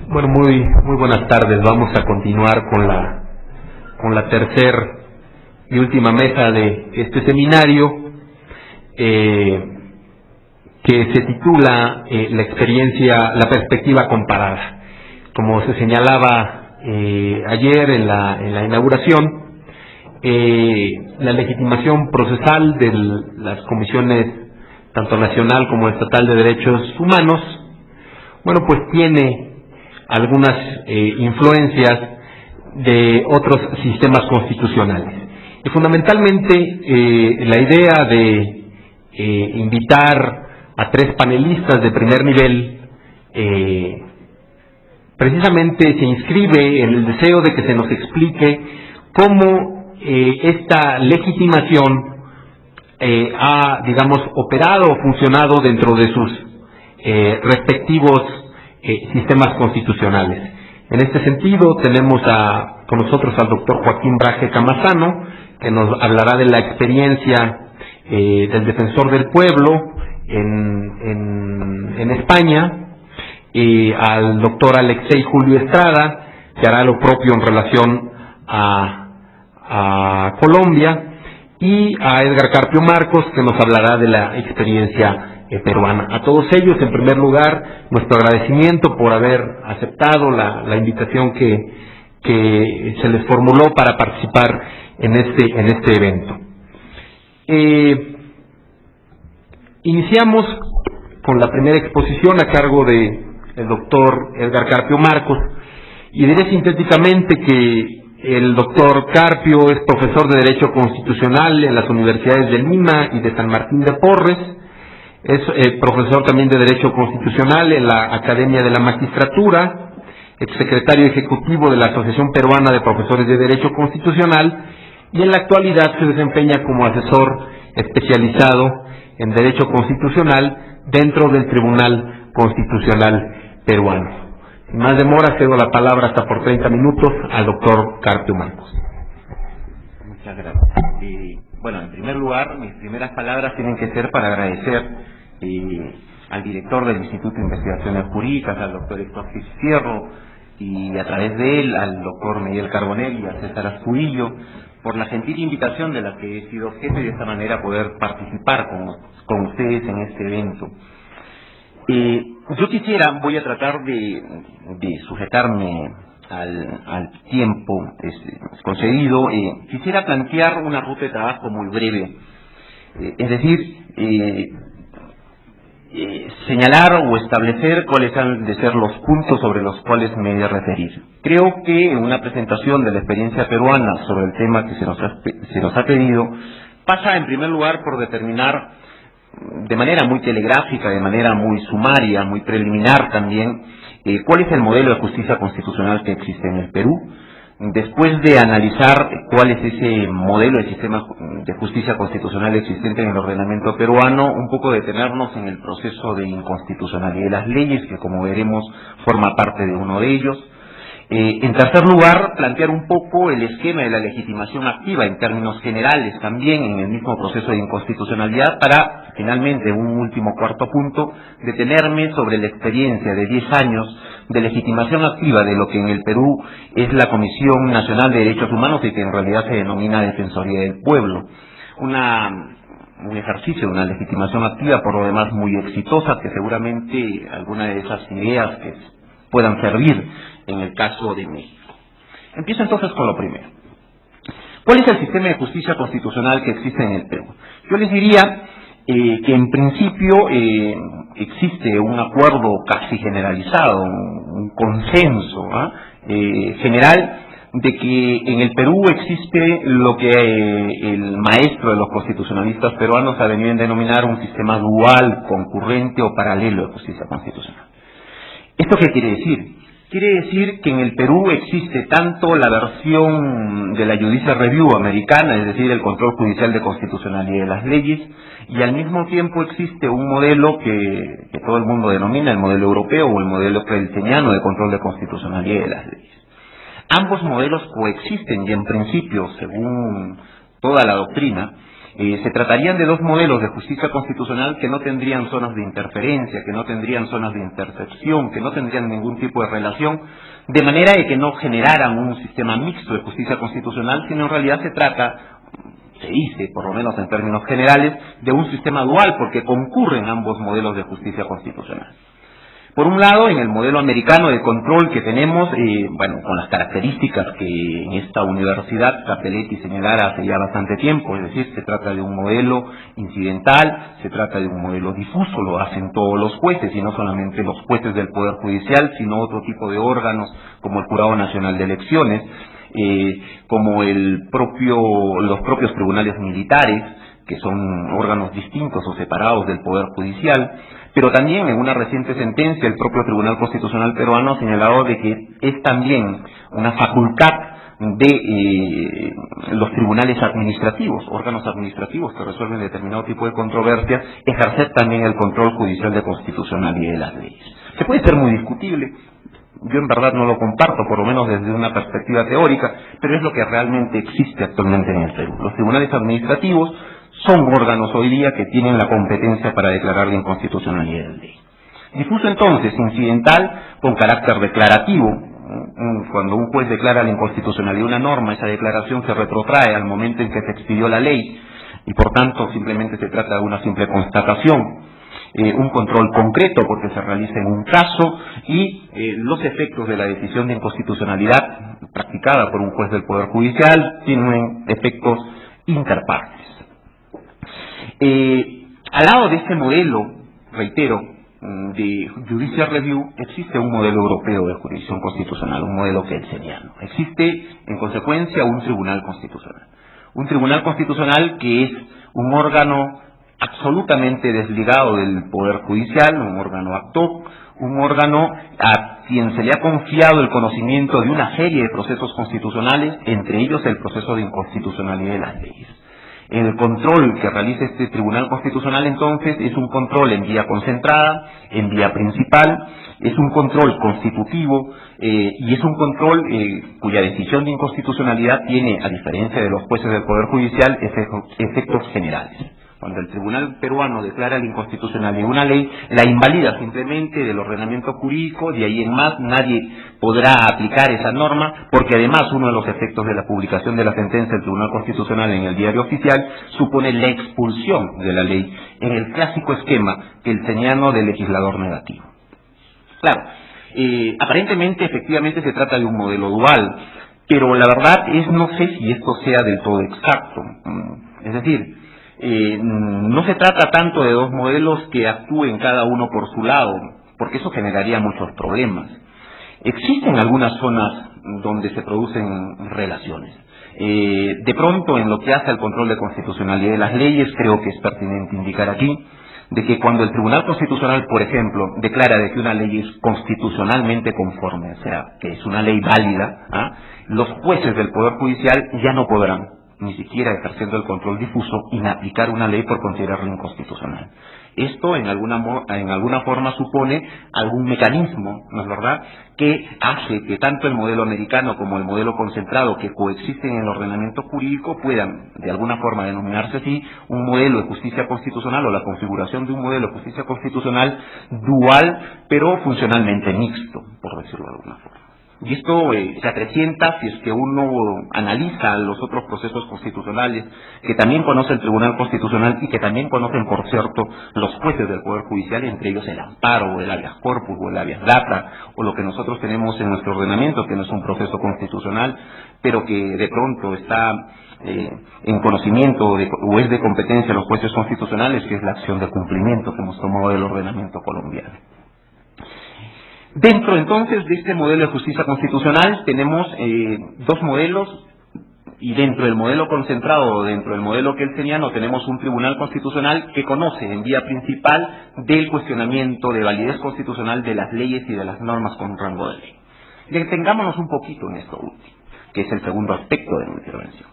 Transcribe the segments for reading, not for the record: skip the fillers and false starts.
Bueno, muy buenas tardes. Vamos a continuar con la tercer y última mesa de este seminario, que se titula la perspectiva comparada. Como se señalaba ayer en la inauguración, la legitimación procesal de las comisiones tanto nacional como estatal de derechos humanos, bueno, pues tiene algunas influencias de otros sistemas constitucionales. Y fundamentalmente la idea de invitar a tres panelistas de primer nivel precisamente se inscribe en el deseo de que se nos explique cómo esta legitimación ha, digamos, operado o funcionado dentro de sus respectivos sistemas constitucionales. En este sentido, tenemos con nosotros al doctor Joaquín Braje Camazano, que nos hablará de la experiencia del defensor del pueblo en España, y al doctor Alexei Julio Estrada, que hará lo propio en relación a Colombia, y a Edgar Carpio Marcos, que nos hablará de la experiencia peruana. A todos ellos, en primer lugar, nuestro agradecimiento por haber aceptado la invitación que se les formuló para participar en este evento. Iniciamos con la primera exposición a cargo del doctor Edgar Carpio Marcos, y diré sintéticamente que el doctor Carpio es profesor de Derecho Constitucional en las universidades de Lima y de San Martín de Porres. Es profesor también de Derecho Constitucional en la Academia de la Magistratura, exsecretario ejecutivo de la Asociación Peruana de Profesores de Derecho Constitucional, y en la actualidad se desempeña como asesor especializado en Derecho Constitucional dentro del Tribunal Constitucional peruano. Sin más demora, cedo la palabra hasta por 30 minutos al doctor Carpio Marcos. Muchas gracias. Bueno, en primer lugar, mis primeras palabras tienen que ser para agradecer al director del Instituto de Investigaciones Jurídicas, al doctor Héctor Fierro, y a través de él al doctor Miguel Carbonell y a César Astudillo, por la gentil invitación de la que he sido objeto y de esta manera poder participar con ustedes en este evento. Yo voy a tratar de sujetarme al tiempo concedido. Quisiera plantear una ruta de trabajo muy breve, es decir, señalar o establecer cuáles han de ser los puntos sobre los cuales me he de referir. Creo que en una presentación de la experiencia peruana sobre el tema que se nos ha pedido, pasa en primer lugar por determinar de manera muy telegráfica, de manera muy sumaria, muy preliminar también, cuál es el modelo de justicia constitucional que existe en el Perú. Después de analizar cuál es ese modelo de sistema de justicia constitucional existente en el ordenamiento peruano, un poco detenernos en el proceso de inconstitucionalidad de las leyes, que como veremos forma parte de uno de ellos. En tercer lugar, plantear un poco el esquema de la legitimación activa en términos generales también en el mismo proceso de inconstitucionalidad, para finalmente, un último cuarto punto, detenerme sobre la experiencia de 10 años de legitimación activa de lo que en el Perú es la Comisión Nacional de Derechos Humanos y que en realidad se denomina Defensoría del Pueblo. Un ejercicio de una legitimación activa, por lo demás muy exitosa, que seguramente alguna de esas ideas que puedan servir en el caso de México. Empiezo entonces con lo primero. ¿Cuál es el sistema de justicia constitucional que existe en el Perú? Yo les diría que en principio existe un acuerdo casi generalizado, un consenso general de que en el Perú existe lo que el maestro de los constitucionalistas peruanos ha venido a denominar un sistema dual, concurrente o paralelo de justicia constitucional. ¿Esto qué quiere decir? Quiere decir que en el Perú existe tanto la versión de la Judicial Review americana, es decir, el control judicial de constitucionalidad de las leyes, y al mismo tiempo existe un modelo que todo el mundo denomina el modelo europeo o el modelo kelteniano de control de constitucionalidad de las leyes. Ambos modelos coexisten y en principio, según toda la doctrina, Se tratarían de dos modelos de justicia constitucional que no tendrían zonas de interferencia, que no tendrían zonas de intersección, que no tendrían ningún tipo de relación, de manera de que no generaran un sistema mixto de justicia constitucional, sino en realidad se dice, por lo menos en términos generales, de un sistema dual, porque concurren ambos modelos de justicia constitucional. Por un lado, en el modelo americano de control que tenemos, con las características que en esta universidad Cappelletti señalara hace ya bastante tiempo, es decir, se trata de un modelo incidental, se trata de un modelo difuso, lo hacen todos los jueces, y no solamente los jueces del Poder Judicial, sino otro tipo de órganos como el Jurado Nacional de Elecciones, como los propios tribunales militares, que son órganos distintos o separados del Poder Judicial, pero también en una reciente sentencia el propio Tribunal Constitucional peruano ha señalado de que es también una facultad de los tribunales administrativos, órganos administrativos que resuelven determinado tipo de controversias, ejercer también el control judicial de constitucionalidad de las leyes. Se puede ser muy discutible, yo en verdad no lo comparto, por lo menos desde una perspectiva teórica, pero es lo que realmente existe actualmente en el Perú. Los tribunales administrativos son órganos hoy día que tienen la competencia para declarar la inconstitucionalidad de ley. Difuso entonces, incidental, con carácter declarativo. Cuando un juez declara la inconstitucionalidad de una norma, esa declaración se retrotrae al momento en que se expidió la ley, y por tanto simplemente se trata de una simple constatación. Un control concreto porque se realiza en un caso, y los efectos de la decisión de inconstitucionalidad practicada por un juez del Poder Judicial tienen efectos interpartes. Al lado de este modelo, reitero, de Judicial Review, existe un modelo europeo de jurisdicción constitucional, un modelo kelseniano. Existe, en consecuencia, un tribunal constitucional. Un tribunal constitucional que es un órgano absolutamente desligado del Poder Judicial, un órgano ad hoc, un órgano a quien se le ha confiado el conocimiento de una serie de procesos constitucionales, entre ellos el proceso de inconstitucionalidad de las leyes. El control que realiza este Tribunal Constitucional, entonces, es un control en vía concentrada, en vía principal, es un control constitutivo, y es un control cuya decisión de inconstitucionalidad tiene, a diferencia de los jueces del Poder Judicial, efectos generales. Cuando el Tribunal peruano declara la inconstitucionalidad de una ley, la invalida simplemente del ordenamiento jurídico, de ahí en más nadie podrá aplicar esa norma, porque además uno de los efectos de la publicación de la sentencia del Tribunal Constitucional en el diario oficial supone la expulsión de la ley, en el clásico esquema kelseniano del legislador negativo. Claro, aparentemente, efectivamente, se trata de un modelo dual, pero la verdad es, no sé si esto sea del todo exacto. Es decir, no se trata tanto de dos modelos que actúen cada uno por su lado, porque eso generaría muchos problemas. Existen algunas zonas donde se producen relaciones. De pronto, en lo que hace al control de constitucionalidad de las leyes, creo que es pertinente indicar aquí de que cuando el Tribunal Constitucional, por ejemplo, declara de que una ley es constitucionalmente conforme, o sea, que es una ley válida, los jueces del Poder Judicial ya no podrán, ni siquiera ejerciendo el control difuso, inaplicar una ley por considerarla inconstitucional. Esto en alguna forma supone algún mecanismo, ¿no es verdad?, que hace que tanto el modelo americano como el modelo concentrado que coexisten en el ordenamiento jurídico puedan, de alguna forma, denominarse así un modelo de justicia constitucional, o la configuración de un modelo de justicia constitucional dual, pero funcionalmente mixto, por decirlo de alguna forma. Y esto se acrecienta si es que uno analiza los otros procesos constitucionales que también conoce el Tribunal Constitucional y que también conocen, por cierto, los jueces del Poder Judicial, entre ellos el amparo, o el habeas corpus, o el habeas data, o lo que nosotros tenemos en nuestro ordenamiento, que no es un proceso constitucional, pero que de pronto está en conocimiento o es de competencia de los jueces constitucionales, que es la acción de cumplimiento que hemos tomado del ordenamiento colombiano. Dentro entonces de este modelo de justicia constitucional tenemos dos modelos, y dentro del modelo concentrado o dentro del modelo kelseniano tenemos un tribunal constitucional que conoce en vía principal del cuestionamiento de validez constitucional de las leyes y de las normas con rango de ley. Detengámonos un poquito en esto último, que es el segundo aspecto de mi intervención.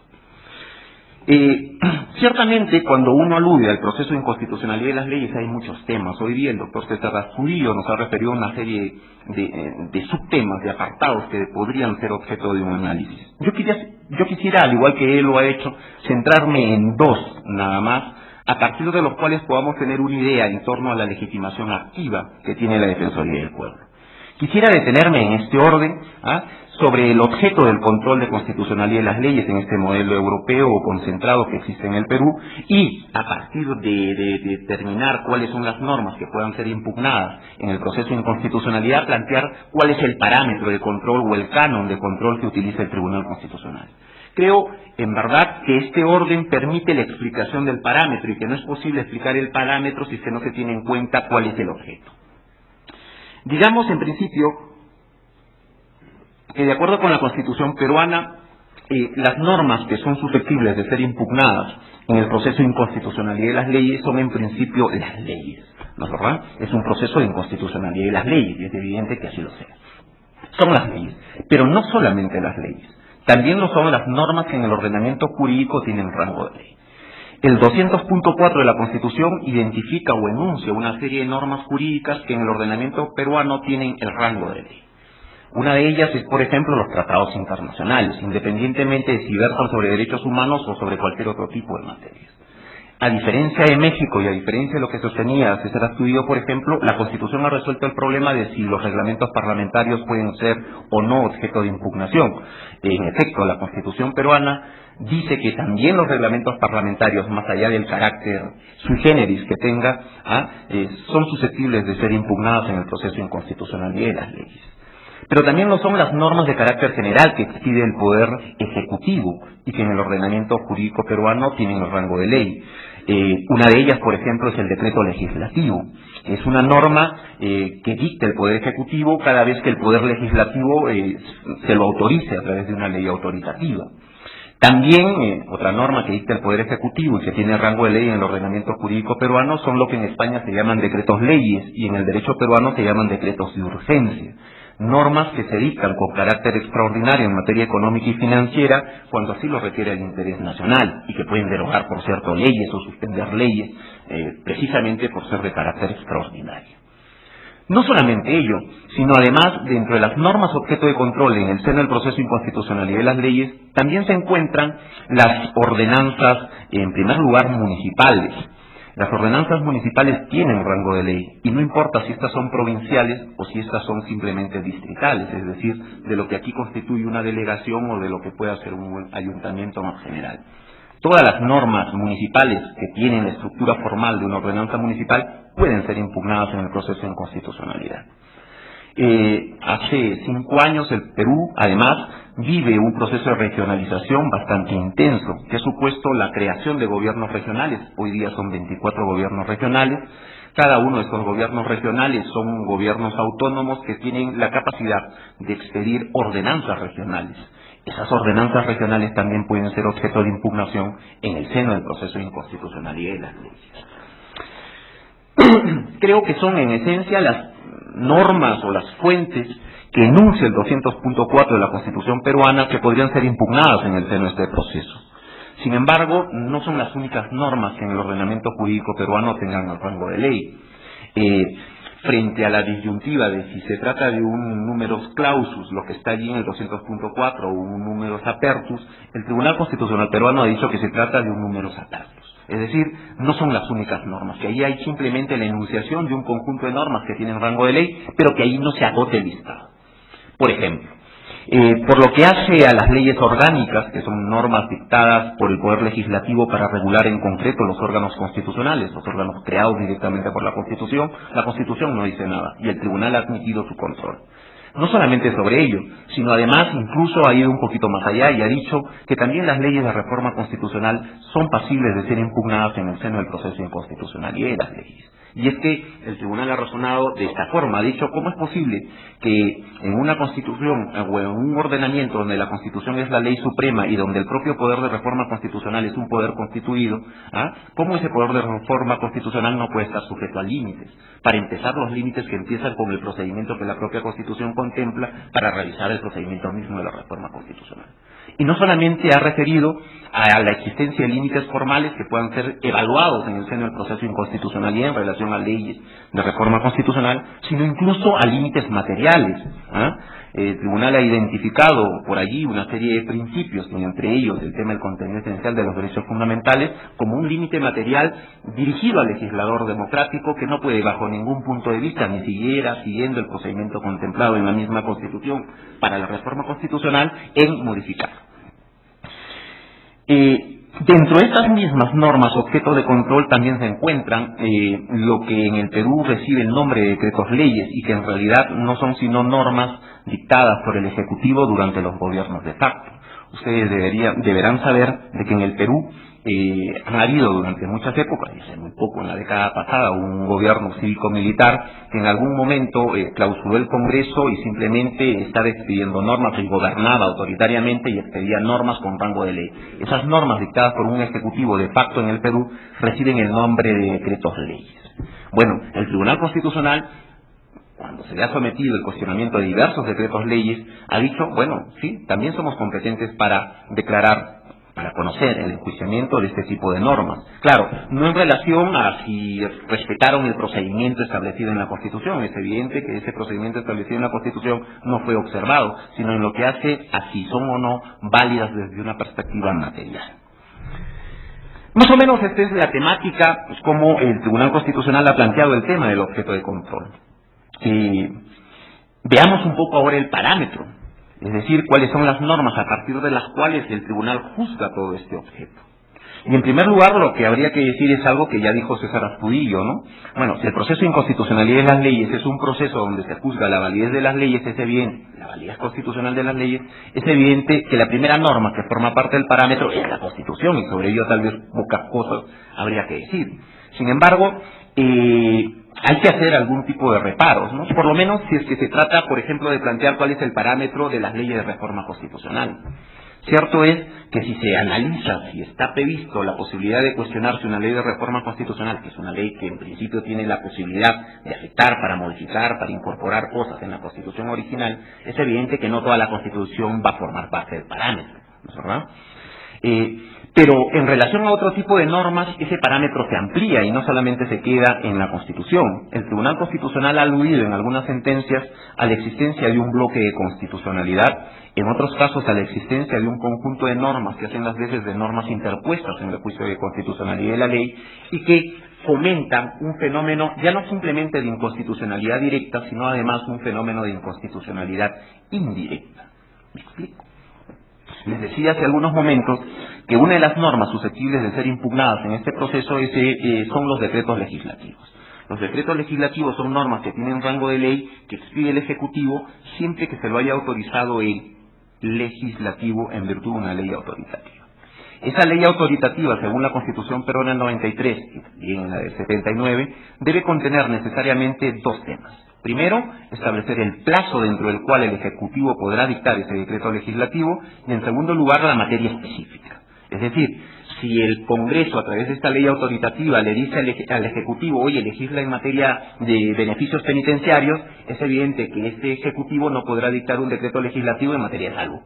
Ciertamente, cuando uno alude al proceso de inconstitucionalidad de las leyes, hay muchos temas. Hoy día el doctor César Astudillo nos ha referido a una serie de subtemas, de apartados que podrían ser objeto de un análisis. Yo quisiera, al igual que él lo ha hecho, centrarme en dos nada más, a partir de los cuales podamos tener una idea en torno a la legitimación activa que tiene la Defensoría del Pueblo. Quisiera detenerme en este orden sobre el objeto del control de constitucionalidad de las leyes en este modelo europeo o concentrado que existe en el Perú, y a partir de determinar cuáles son las normas que puedan ser impugnadas en el proceso de inconstitucionalidad, plantear cuál es el parámetro de control o el canon de control que utiliza el Tribunal Constitucional. Creo, en verdad, que este orden permite la explicación del parámetro y que no es posible explicar el parámetro si no se tiene en cuenta cuál es el objeto. Digamos, en principio, que de acuerdo con la Constitución peruana, las normas que son susceptibles de ser impugnadas en el proceso de inconstitucionalidad de las leyes son en principio las leyes, ¿no es verdad? Es un proceso de inconstitucionalidad de las leyes y es evidente que así lo sea. Son las leyes, pero no solamente las leyes, también lo son las normas que en el ordenamiento jurídico tienen rango de ley. El 200.4 de la Constitución identifica o enuncia una serie de normas jurídicas que en el ordenamiento peruano tienen el rango de ley. Una de ellas es, por ejemplo, los tratados internacionales, independientemente de si versan sobre derechos humanos o sobre cualquier otro tipo de materias. A diferencia de México y a diferencia de lo que sostenía César Astudillo, por ejemplo, la Constitución ha resuelto el problema de si los reglamentos parlamentarios pueden ser o no objeto de impugnación. En efecto, la Constitución peruana dice que también los reglamentos parlamentarios, más allá del carácter sui generis que tenga, son susceptibles de ser impugnados en el proceso de inconstitucionalidad de las leyes. Pero también lo son las normas de carácter general que expide el Poder Ejecutivo y que en el ordenamiento jurídico peruano tienen el rango de ley. Una de ellas, por ejemplo, es el decreto legislativo. Es una norma que dicta el Poder Ejecutivo cada vez que el Poder Legislativo se lo autorice a través de una ley autoritativa. También, otra norma que dicta el Poder Ejecutivo y que tiene rango de ley en el ordenamiento jurídico peruano son lo que en España se llaman decretos leyes y en el derecho peruano se llaman decretos de urgencia. Normas que se dictan con carácter extraordinario en materia económica y financiera cuando así lo requiere el interés nacional y que pueden derogar, por cierto, leyes o suspender leyes precisamente por ser de carácter extraordinario. No solamente ello, sino además, dentro de las normas objeto de control en el seno del proceso de inconstitucionalidad de las leyes, también se encuentran las ordenanzas, en primer lugar, municipales. Las ordenanzas municipales tienen rango de ley y no importa si estas son provinciales o si estas son simplemente distritales, es decir, de lo que aquí constituye una delegación o de lo que pueda ser un ayuntamiento más general. Todas las normas municipales que tienen la estructura formal de una ordenanza municipal pueden ser impugnadas en el proceso de inconstitucionalidad. Hace 5 años el Perú, además, vive un proceso de regionalización bastante intenso, que ha supuesto la creación de gobiernos regionales. Hoy día son 24 gobiernos regionales. Cada uno de estos gobiernos regionales son gobiernos autónomos que tienen la capacidad de expedir ordenanzas regionales. Esas ordenanzas regionales también pueden ser objeto de impugnación en el seno del proceso de inconstitucionalidad de las leyes. Creo que son en esencia las normas o las fuentes que enuncia el 200.4 de la Constitución peruana que podrían ser impugnadas en el seno de este proceso. Sin embargo, no son las únicas normas que en el ordenamiento jurídico peruano tengan el rango de ley. Frente a la disyuntiva de si se trata de un numerus clausus, lo que está allí en el 200.4, o un numerus apertus, el Tribunal Constitucional peruano ha dicho que se trata de un numerus apertus. Es decir, no son las únicas normas, que ahí hay simplemente la enunciación de un conjunto de normas que tienen rango de ley, pero que ahí no se agote el listado. Por ejemplo, por lo que hace a las leyes orgánicas, que son normas dictadas por el Poder Legislativo para regular en concreto los órganos constitucionales, los órganos creados directamente por la Constitución no dice nada, y el Tribunal ha admitido su control. No solamente sobre ello, sino además incluso ha ido un poquito más allá y ha dicho que también las leyes de reforma constitucional son pasibles de ser impugnadas en el seno del proceso de inconstitucionalidad de las leyes. Y es que el tribunal ha razonado de esta forma, ha dicho, ¿cómo es posible que en una constitución o en un ordenamiento donde la constitución es la ley suprema y donde el propio poder de reforma constitucional es un poder constituido, cómo ese poder de reforma constitucional no puede estar sujeto a límites? Para empezar, los límites que empiezan con el procedimiento que la propia constitución contempla para realizar el procedimiento mismo de la reforma constitucional. Y no solamente ha referido a la existencia de límites formales que puedan ser evaluados en el seno del proceso de inconstitucionalidad en relación a leyes de reforma constitucional, sino incluso a límites materiales. El tribunal ha identificado por allí una serie de principios, y entre ellos el tema del contenido esencial de los derechos fundamentales, como un límite material dirigido al legislador democrático que no puede, bajo ningún punto de vista, ni siquiera siguiendo el procedimiento contemplado en la misma Constitución para la reforma constitucional, en modificar. Dentro de estas mismas normas objeto de control también se encuentran lo que en el Perú recibe el nombre de decretos leyes y que en realidad no son sino normas dictadas por el Ejecutivo durante los gobiernos de facto. Ustedes deberán saber de que en el Perú han habido durante muchas épocas, y hace muy poco en la década pasada, un gobierno cívico-militar que en algún momento clausuró el Congreso y simplemente estaba expidiendo normas y gobernaba autoritariamente y expedía normas con rango de ley. Esas normas dictadas por un ejecutivo de facto en el Perú reciben el nombre de decretos leyes. Bueno, el Tribunal Constitucional, cuando se le ha sometido el cuestionamiento de diversos decretos leyes, ha dicho, bueno, sí, también somos competentes para declarar, para conocer el enjuiciamiento de este tipo de normas. Claro, no en relación a si respetaron el procedimiento establecido en la Constitución. Es evidente que ese procedimiento establecido en la Constitución no fue observado, sino en lo que hace a si son o no válidas desde una perspectiva material. Más o menos esta es la temática, pues, como el Tribunal Constitucional ha planteado el tema del objeto de control. Veamos un poco ahora el parámetro, es decir, cuáles son las normas a partir de las cuales el tribunal juzga todo este objeto. Y en primer lugar, lo que habría que decir es algo que ya dijo César Astudillo, ¿no? Bueno, si el proceso de inconstitucionalidad de las leyes es un proceso donde se juzga la validez de las leyes, es evidente, la validez constitucional de las leyes, es evidente que la primera norma que forma parte del parámetro es la Constitución, y sobre ello tal vez pocas cosas habría que decir. Sin embargo, hay que hacer algún tipo de reparos, ¿no? Por lo menos si es que se trata, por ejemplo, de plantear cuál es el parámetro de las leyes de reforma constitucional. Cierto es que si se analiza, si está previsto la posibilidad de cuestionarse una ley de reforma constitucional, que es una ley que en principio tiene la posibilidad de afectar, para modificar, para incorporar cosas en la Constitución original, es evidente que no toda la Constitución va a formar parte del parámetro, ¿no es verdad? Pero en relación a otro tipo de normas, ese parámetro se amplía y no solamente se queda en la Constitución. El Tribunal Constitucional ha aludido en algunas sentencias a la existencia de un bloque de constitucionalidad, en otros casos a la existencia de un conjunto de normas que hacen las veces de normas interpuestas en el juicio de constitucionalidad de la ley y que fomentan un fenómeno ya no simplemente de inconstitucionalidad directa, sino además un fenómeno de inconstitucionalidad indirecta. ¿Me explico? Les decía hace algunos momentos que una de las normas susceptibles de ser impugnadas en este proceso son los decretos legislativos. Los decretos legislativos son normas que tienen rango de ley que expide el Ejecutivo siempre que se lo haya autorizado el legislativo en virtud de una ley autoritativa. Esa ley autoritativa, según la Constitución peruana del 93 y también en la del 79, debe contener necesariamente dos temas. Primero, establecer el plazo dentro del cual el Ejecutivo podrá dictar ese decreto legislativo y, en segundo lugar, la materia específica. Es decir, si el Congreso, a través de esta ley autoritativa, le dice al Ejecutivo, oye, legisla en materia de beneficios penitenciarios, es evidente que este Ejecutivo no podrá dictar un decreto legislativo en materia de salud.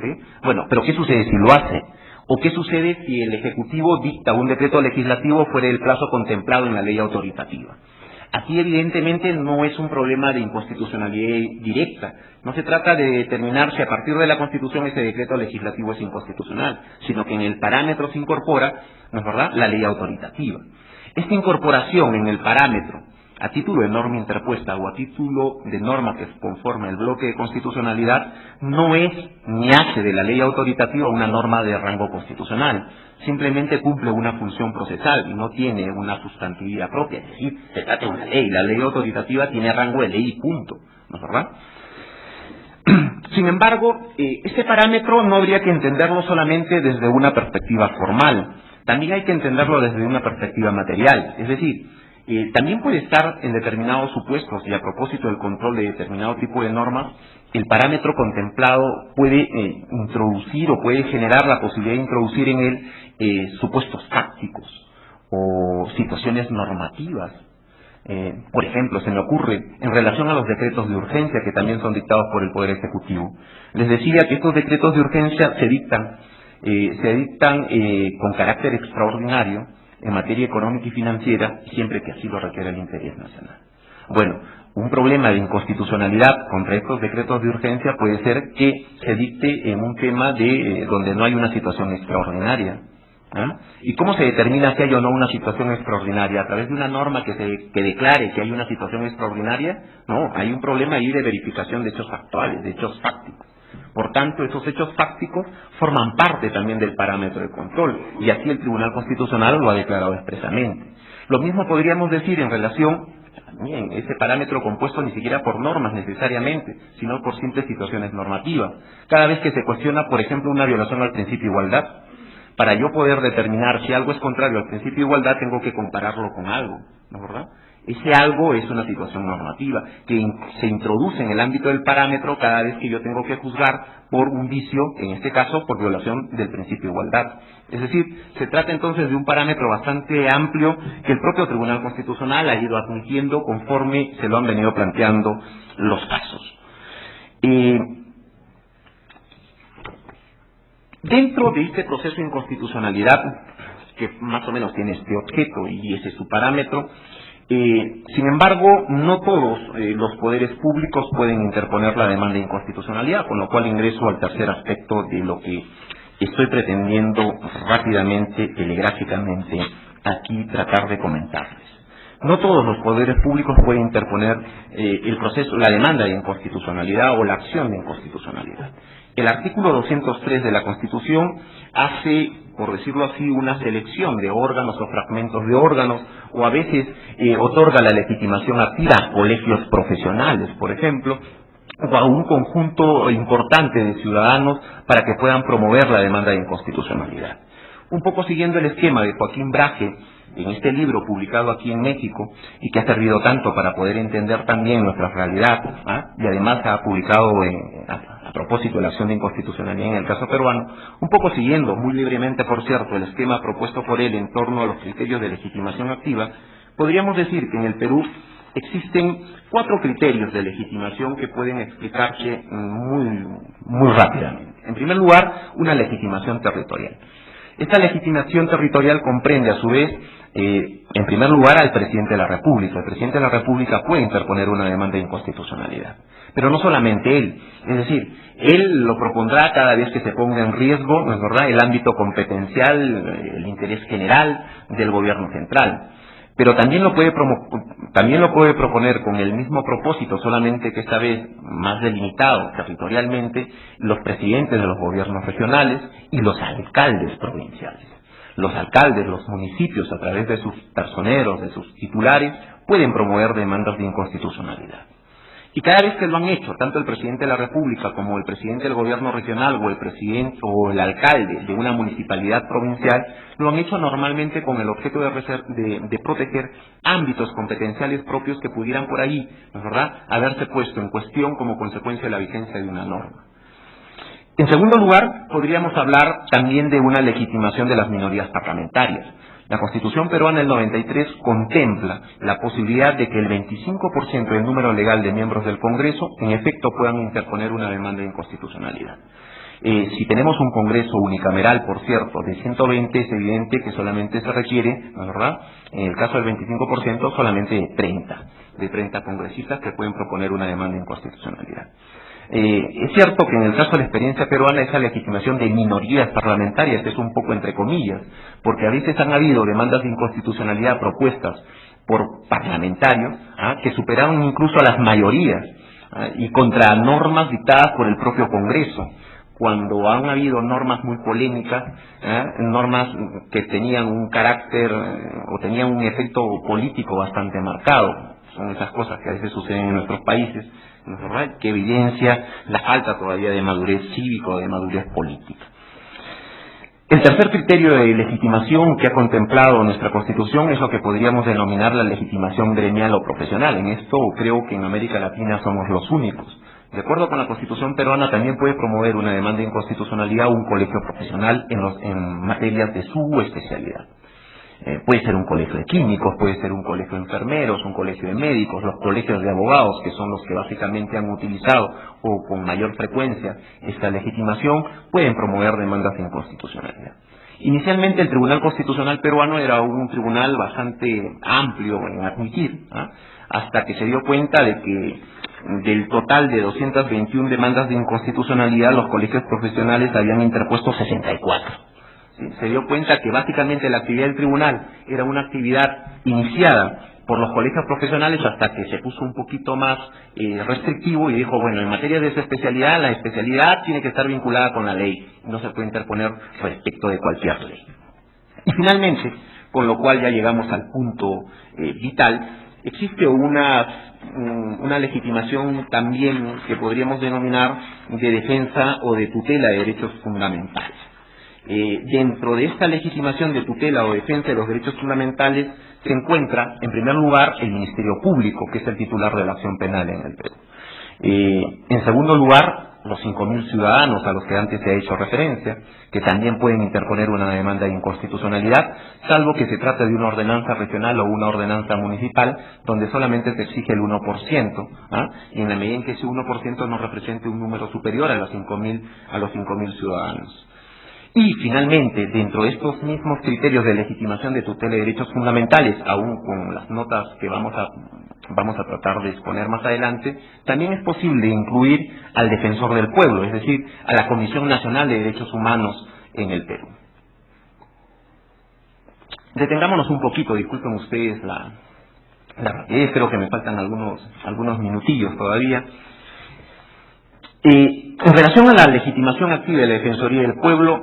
¿Sí? Bueno, pero ¿qué sucede si lo hace? ¿O qué sucede si el Ejecutivo dicta un decreto legislativo fuera del plazo contemplado en la ley autoritativa? Aquí evidentemente no es un problema de inconstitucionalidad directa. No se trata de determinar si a partir de la Constitución ese decreto legislativo es inconstitucional, sino que en el parámetro se incorpora, ¿no es verdad?, la ley autoritativa. Esta incorporación en el parámetro, a título de norma interpuesta o a título de norma que conforma el bloque de constitucionalidad, no es ni hace de la ley autoritativa una norma de rango constitucional. Simplemente cumple una función procesal y no tiene una sustantividad propia. Es decir, se trata de una ley. La ley autoritativa tiene rango de ley y punto, ¿no es verdad? Sin embargo, este parámetro no habría que entenderlo solamente desde una perspectiva formal. También hay que entenderlo desde una perspectiva material. Es decir, También puede estar en determinados supuestos, y a propósito del control de determinado tipo de normas, el parámetro contemplado puede introducir o puede generar la posibilidad de introducir en él supuestos fácticos o situaciones normativas. Por ejemplo, se me ocurre, en relación a los decretos de urgencia que también son dictados por el Poder Ejecutivo. Les decía que estos decretos de urgencia se dictan con carácter extraordinario en materia económica y financiera, siempre que así lo requiera el interés nacional. Bueno, un problema de inconstitucionalidad contra estos decretos de urgencia puede ser que se dicte en un tema donde no hay una situación extraordinaria. ¿Y cómo se determina si hay o no una situación extraordinaria? ¿A través de una norma que declare que hay una situación extraordinaria? No, hay un problema ahí de verificación de hechos actuales, de hechos fácticos. Por tanto, esos hechos fácticos forman parte también del parámetro de control, y así el Tribunal Constitucional lo ha declarado expresamente. Lo mismo podríamos decir en relación, también, ese parámetro compuesto ni siquiera por normas necesariamente, sino por simples situaciones normativas. Cada vez que se cuestiona, por ejemplo, una violación al principio de igualdad, para yo poder determinar si algo es contrario al principio de igualdad, tengo que compararlo con algo, ¿no es verdad? Ese algo es una situación normativa que se introduce en el ámbito del parámetro cada vez que yo tengo que juzgar por un vicio, en este caso por violación del principio de igualdad. Es decir, se trata entonces de un parámetro bastante amplio que el propio Tribunal Constitucional ha ido admitiendo conforme se lo han venido planteando los casos. Dentro de este proceso de inconstitucionalidad, que más o menos tiene este objeto y ese es su parámetro, sin embargo, no todos los poderes públicos pueden interponer la demanda de inconstitucionalidad, con lo cual ingreso al tercer aspecto de lo que estoy pretendiendo rápidamente, telegráficamente, aquí tratar de comentarles. No todos los poderes públicos pueden interponer el proceso, la demanda de inconstitucionalidad o la acción de inconstitucionalidad. El artículo 203 de la Constitución hace, por decirlo así, una selección de órganos o fragmentos de órganos, o a veces otorga la legitimación activa a colegios profesionales, por ejemplo, o a un conjunto importante de ciudadanos para que puedan promover la demanda de inconstitucionalidad. Un poco siguiendo el esquema de Joaquín Brahe, en este libro publicado aquí en México y que ha servido tanto para poder entender también nuestra realidad, y además ha publicado a propósito de la acción de inconstitucionalidad en el caso peruano, un poco siguiendo muy libremente, por cierto, el esquema propuesto por él en torno a los criterios de legitimación activa, podríamos decir que en el Perú existen 4 criterios de legitimación que pueden explicarse muy rápidamente. En primer lugar, una legitimación territorial. Esta legitimación territorial comprende a su vez, en primer lugar, al presidente de la República. El presidente de la República puede interponer una demanda de inconstitucionalidad. Pero no solamente él, es decir, él lo propondrá cada vez que se ponga en riesgo, ¿no es verdad?, el ámbito competencial, el interés general del gobierno central. Pero también lo puede proponer con el mismo propósito, solamente que esta vez más delimitado territorialmente, los presidentes de los gobiernos regionales y los alcaldes provinciales. Los alcaldes, los municipios, a través de sus personeros, de sus titulares, pueden promover demandas de inconstitucionalidad. Y cada vez que lo han hecho, tanto el presidente de la República como el presidente del gobierno regional o el presidente o el alcalde de una municipalidad provincial, lo han hecho normalmente con el objeto de proteger ámbitos competenciales propios que pudieran por ahí, ¿no es verdad?, haberse puesto en cuestión como consecuencia de la vigencia de una norma. En segundo lugar, podríamos hablar también de una legitimación de las minorías parlamentarias. La Constitución peruana del 93 contempla la posibilidad de que el 25% del número legal de miembros del Congreso, en efecto, puedan interponer una demanda de inconstitucionalidad. Si tenemos un Congreso unicameral, por cierto, de 120, es evidente que solamente se requiere, ¿no es verdad?, en el caso del 25%, solamente de 30 congresistas que pueden proponer una demanda de inconstitucionalidad. Es cierto que en el caso de la experiencia peruana esa legitimación de minorías parlamentarias es un poco entre comillas, porque a veces han habido demandas de inconstitucionalidad propuestas por parlamentarios que superaron incluso a las mayorías y contra normas dictadas por el propio Congreso, cuando han habido normas muy polémicas, normas que tenían un carácter o tenían un efecto político bastante marcado. Son esas cosas que a veces suceden en nuestros países, ¿no es verdad?, que evidencia la falta todavía de madurez cívica o de madurez política. El tercer criterio de legitimación que ha contemplado nuestra Constitución es lo que podríamos denominar la legitimación gremial o profesional. En esto creo que en América Latina somos los únicos. De acuerdo con la Constitución peruana, también puede promover una demanda de inconstitucionalidad un colegio profesional en materias de su especialidad. Puede ser un colegio de químicos, puede ser un colegio de enfermeros, un colegio de médicos, los colegios de abogados, que son los que básicamente han utilizado o con mayor frecuencia esta legitimación, pueden promover demandas de inconstitucionalidad. Inicialmente el Tribunal Constitucional peruano era un tribunal bastante amplio en admitir, hasta que se dio cuenta de que del total de 221 demandas de inconstitucionalidad, los colegios profesionales habían interpuesto 64. ¿Sí? Se dio cuenta que básicamente la actividad del tribunal era una actividad iniciada por los colegios profesionales hasta que se puso un poquito más restrictivo y dijo, bueno, en materia de esa especialidad, la especialidad tiene que estar vinculada con la ley, no se puede interponer respecto de cualquier ley. Y finalmente, con lo cual ya llegamos al punto vital, existe una legitimación también que podríamos denominar de defensa o de tutela de derechos fundamentales. Dentro de esta legitimación de tutela o defensa de los derechos fundamentales se encuentra, en primer lugar, el Ministerio Público, que es el titular de la acción penal en el Perú. En segundo lugar, los 5.000 ciudadanos a los que antes se ha hecho referencia, que también pueden interponer una demanda de inconstitucionalidad, salvo que se trate de una ordenanza regional o una ordenanza municipal, donde solamente se exige el 1%, y en la medida en que ese 1% no represente un número superior a los 5.000 ciudadanos. Y finalmente, dentro de estos mismos criterios de legitimación de tutela de derechos fundamentales, aún con las notas que vamos a tratar de exponer más adelante, también es posible incluir al Defensor del Pueblo, es decir, a la Comisión Nacional de Derechos Humanos en el Perú. Detengámonos un poquito, disculpen ustedes la rapidez, creo que me faltan algunos minutillos todavía. En relación a la legitimación activa de la Defensoría del Pueblo,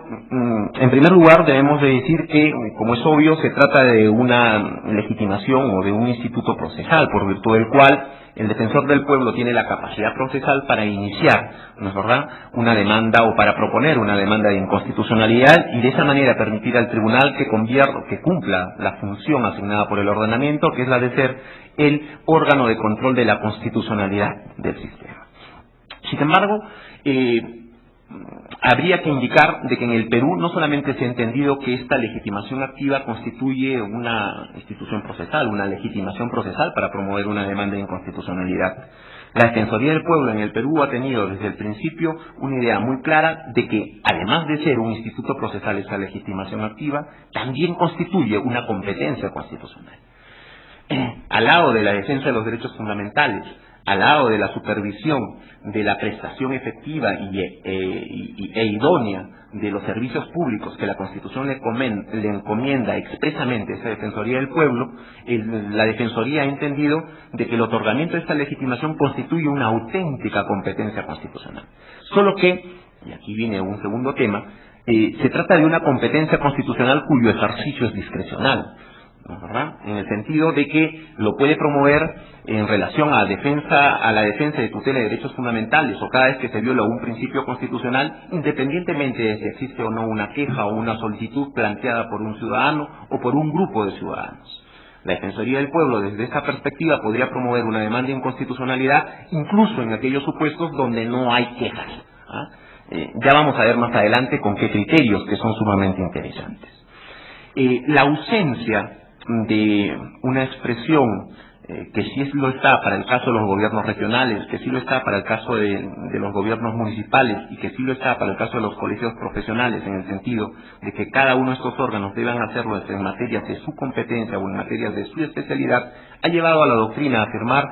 en primer lugar debemos de decir que, como es obvio, se trata de una legitimación o de un instituto procesal, por virtud del cual el Defensor del Pueblo tiene la capacidad procesal para iniciar, ¿no es verdad?, una demanda o para proponer una demanda de inconstitucionalidad y de esa manera permitir al tribunal que cumpla la función asignada por el ordenamiento, que es la de ser el órgano de control de la constitucionalidad del sistema. Sin embargo, habría que indicar de que en el Perú no solamente se ha entendido que esta legitimación activa constituye una institución procesal, una legitimación procesal para promover una demanda de inconstitucionalidad. La Defensoría del Pueblo en el Perú ha tenido desde el principio una idea muy clara de que, además de ser un instituto procesal, esa legitimación activa también constituye una competencia constitucional. Al lado de la defensa de los derechos fundamentales, al lado de la supervisión de la prestación efectiva e idónea de los servicios públicos que la Constitución le encomienda expresamente a esa Defensoría del Pueblo, la Defensoría ha entendido de que el otorgamiento de esta legitimación constituye una auténtica competencia constitucional. Solo que, y aquí viene un segundo tema, se trata de una competencia constitucional cuyo ejercicio es discrecional, ¿verdad?, en el sentido de que lo puede promover en relación a la defensa de tutela de derechos fundamentales o cada vez que se viola un principio constitucional, independientemente de si existe o no una queja o una solicitud planteada por un ciudadano o por un grupo de ciudadanos. La Defensoría del Pueblo, desde esta perspectiva, podría promover una demanda de inconstitucionalidad incluso en aquellos supuestos donde no hay quejas. Ya vamos a ver más adelante con qué criterios, que son sumamente interesantes. La ausencia de una expresión que sí lo está para el caso de los gobiernos regionales, que sí lo está para el caso de los gobiernos municipales y que sí lo está para el caso de los colegios profesionales, en el sentido de que cada uno de estos órganos deban hacerlo en materias de su competencia o en materias de su especialidad, ha llevado a la doctrina a afirmar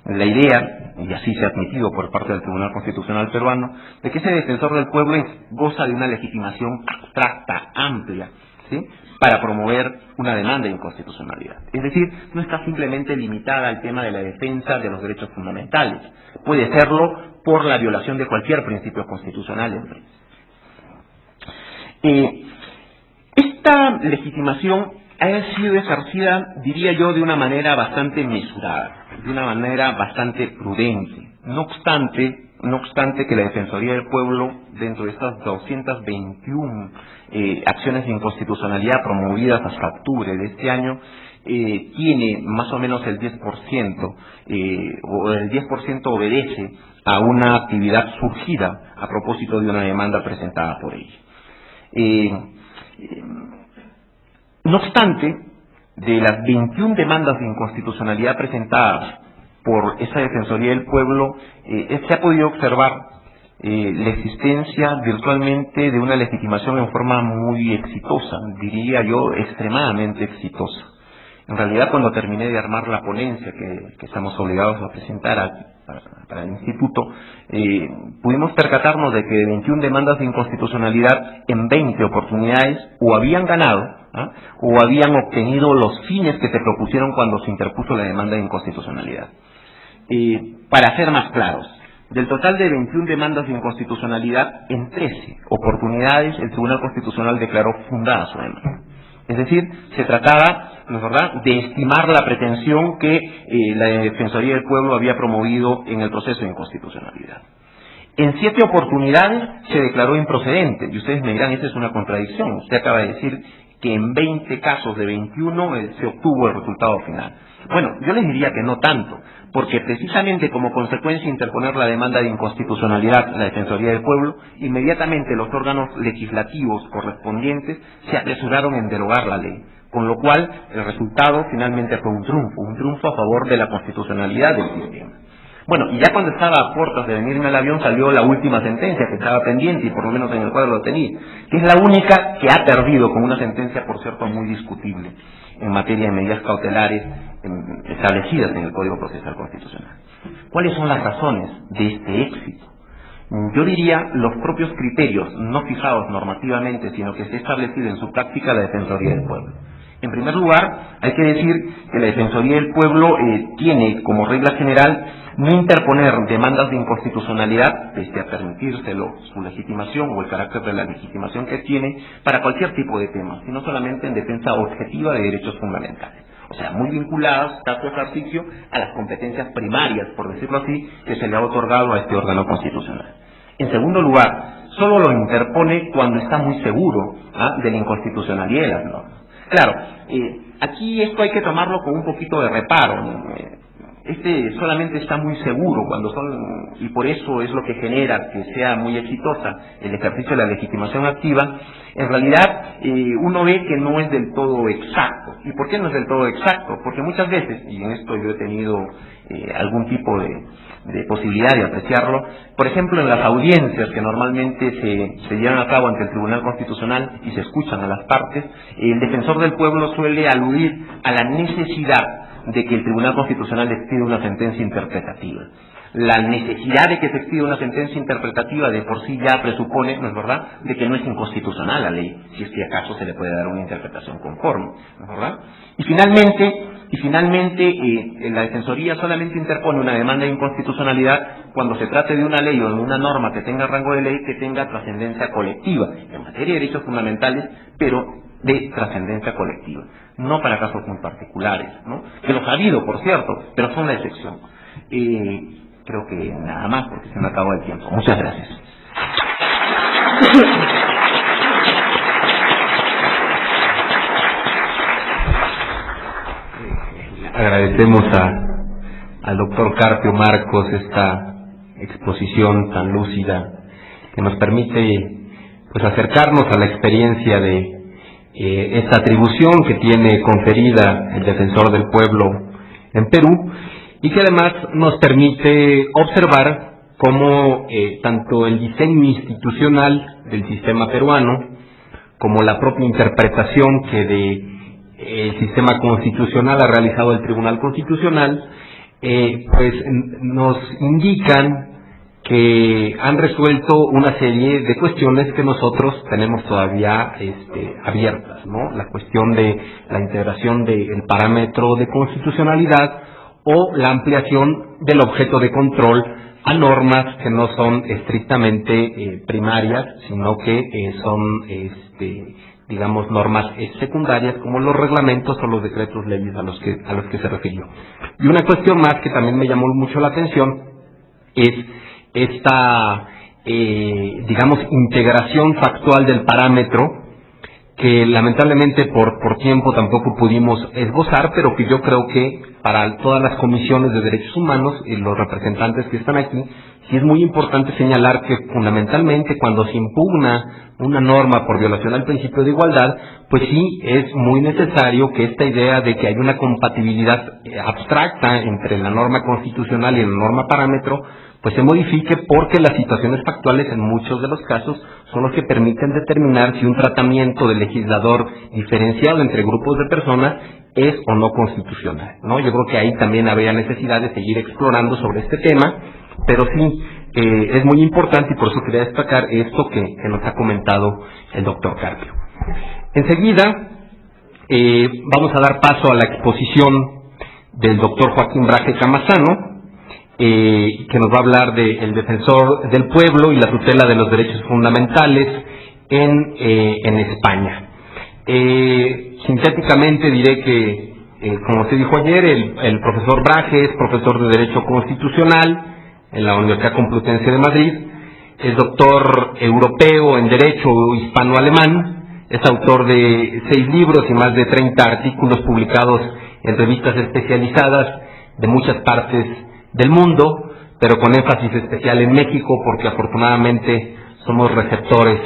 la idea, y así se ha admitido por parte del Tribunal Constitucional peruano, de que ese Defensor del Pueblo goza de una legitimación abstracta, amplia, ¿sí?, para promover una demanda de inconstitucionalidad. Es decir, no está simplemente limitada al tema de la defensa de los derechos fundamentales. Puede serlo por la violación de cualquier principio constitucional. Esta legitimación ha sido ejercida, diría yo, de una manera bastante mesurada, de una manera bastante prudente. No obstante, no obstante que la Defensoría del Pueblo, dentro de estas 221 acciones de inconstitucionalidad promovidas hasta octubre de este año, tiene más o menos el 10%, o el 10% obedece a una actividad surgida a propósito de una demanda presentada por ella. No obstante, de las 21 demandas de inconstitucionalidad presentadas por esa Defensoría del Pueblo, se ha podido observar la existencia virtualmente de una legitimación en forma muy exitosa, diría yo extremadamente exitosa. En realidad, cuando terminé de armar la ponencia que estamos obligados a presentar para el Instituto, pudimos percatarnos de que de 21 demandas de inconstitucionalidad, en 20 oportunidades o habían ganado o habían obtenido los fines que se propusieron cuando se interpuso la demanda de inconstitucionalidad. Para ser más claros, del total de 21 demandas de inconstitucionalidad, en 13 oportunidades el Tribunal Constitucional declaró fundada su demanda. Es decir, se trataba, ¿no es verdad?, de estimar la pretensión que la Defensoría del Pueblo había promovido en el proceso de inconstitucionalidad. En 7 oportunidades se declaró improcedente, y ustedes me dirán, esa es una contradicción. Usted acaba de decir que en 20 casos de 21 se obtuvo el resultado final. Bueno, yo les diría que no tanto, porque precisamente como consecuencia de interponer la demanda de inconstitucionalidad la Defensoría del Pueblo, inmediatamente los órganos legislativos correspondientes se apresuraron en derogar la ley, con lo cual el resultado finalmente fue un triunfo a favor de la constitucionalidad del sistema. Bueno, y ya cuando estaba a puertas de venirme al avión salió la última sentencia que estaba pendiente, y por lo menos en el cuadro lo tenía, que es la única que ha perdido, con una sentencia, por cierto, muy discutible en materia de medidas cautelares establecidas en el Código Procesal Constitucional. ¿Cuáles son las razones de este éxito? Yo diría los propios criterios, no fijados normativamente, sino que se ha establecido en su práctica la Defensoría del Pueblo. En primer lugar, hay que decir que la Defensoría del Pueblo tiene como regla general no interponer demandas de inconstitucionalidad, pese a permitírselo su legitimación o el carácter de la legitimación que tiene, para cualquier tipo de tema, sino solamente en defensa objetiva de derechos fundamentales. O sea, muy vinculados, tanto ejercicio, a las competencias primarias, por decirlo así, que se le ha otorgado a este órgano constitucional. En segundo lugar, solo lo interpone cuando está muy seguro de la inconstitucionalidad de las normas. Claro, aquí esto hay que tomarlo con un poquito de reparo. Este solamente está muy seguro cuando y por eso es lo que genera que sea muy exitosa el ejercicio de la legitimación activa. En realidad, uno ve que no es del todo exacto. ¿Y por qué no es del todo exacto? Porque muchas veces, y en esto yo he tenido algún tipo de posibilidad de apreciarlo, por ejemplo, en las audiencias que normalmente se llevan a cabo ante el Tribunal Constitucional y se escuchan a las partes, el defensor del pueblo suele aludir a la necesidad de que el Tribunal Constitucional expida una sentencia interpretativa. La necesidad de que se expida una sentencia interpretativa de por sí ya presupone, ¿no es verdad?, de que no es inconstitucional la ley, si es que acaso se le puede dar una interpretación conforme, ¿no es verdad? Y finalmente la Defensoría solamente interpone una demanda de inconstitucionalidad cuando se trate de una ley o de una norma que tenga rango de ley, que tenga trascendencia colectiva en materia de derechos fundamentales, pero de trascendencia colectiva, no para casos muy particulares, ¿no?, que los ha habido, por cierto, pero son la excepción. Creo que nada más, porque se me acabó el tiempo. Muchas gracias. Agradecemos al doctor Carpio Marcos esta exposición tan lúcida que nos permite pues acercarnos a la experiencia de esta atribución que tiene conferida el Defensor del Pueblo en Perú, y que además nos permite observar cómo tanto el diseño institucional del sistema peruano como la propia interpretación que el sistema constitucional ha realizado el Tribunal Constitucional pues nos indican que han resuelto una serie de cuestiones que nosotros tenemos todavía abiertas, ¿no? La cuestión de la integración del parámetro de constitucionalidad o la ampliación del objeto de control a normas que no son estrictamente primarias, sino que son, digamos, normas secundarias, como los reglamentos o los decretos leyes a los que se refirió. Y una cuestión más que también me llamó mucho la atención es esta, digamos, integración factual del parámetro, que lamentablemente por tiempo tampoco pudimos esbozar, pero que yo creo que para todas las comisiones de derechos humanos y los representantes que están aquí, sí es muy importante señalar que fundamentalmente cuando se impugna una norma por violación al principio de igualdad, pues sí es muy necesario que esta idea de que hay una compatibilidad abstracta entre la norma constitucional y la norma parámetro, pues se modifique, porque las situaciones factuales en muchos de los casos son los que permiten determinar si un tratamiento del legislador diferenciado entre grupos de personas es o no constitucional, ¿no? Yo creo que ahí también habría necesidad de seguir explorando sobre este tema, pero sí es muy importante, y por eso quería destacar esto que nos ha comentado el doctor Carpio. Enseguida vamos a dar paso a la exposición del doctor Joaquín Braje Camazano, que nos va a hablar del defensor del pueblo y la tutela de los derechos fundamentales en España. Sintéticamente diré que, como se dijo ayer, el profesor Braje es profesor de Derecho Constitucional en la Universidad Complutense de Madrid, es doctor europeo en Derecho Hispano-Alemán, es autor de 6 libros y más de 30 artículos publicados en revistas especializadas de muchas partes del mundo, pero con énfasis especial en México, porque afortunadamente somos receptores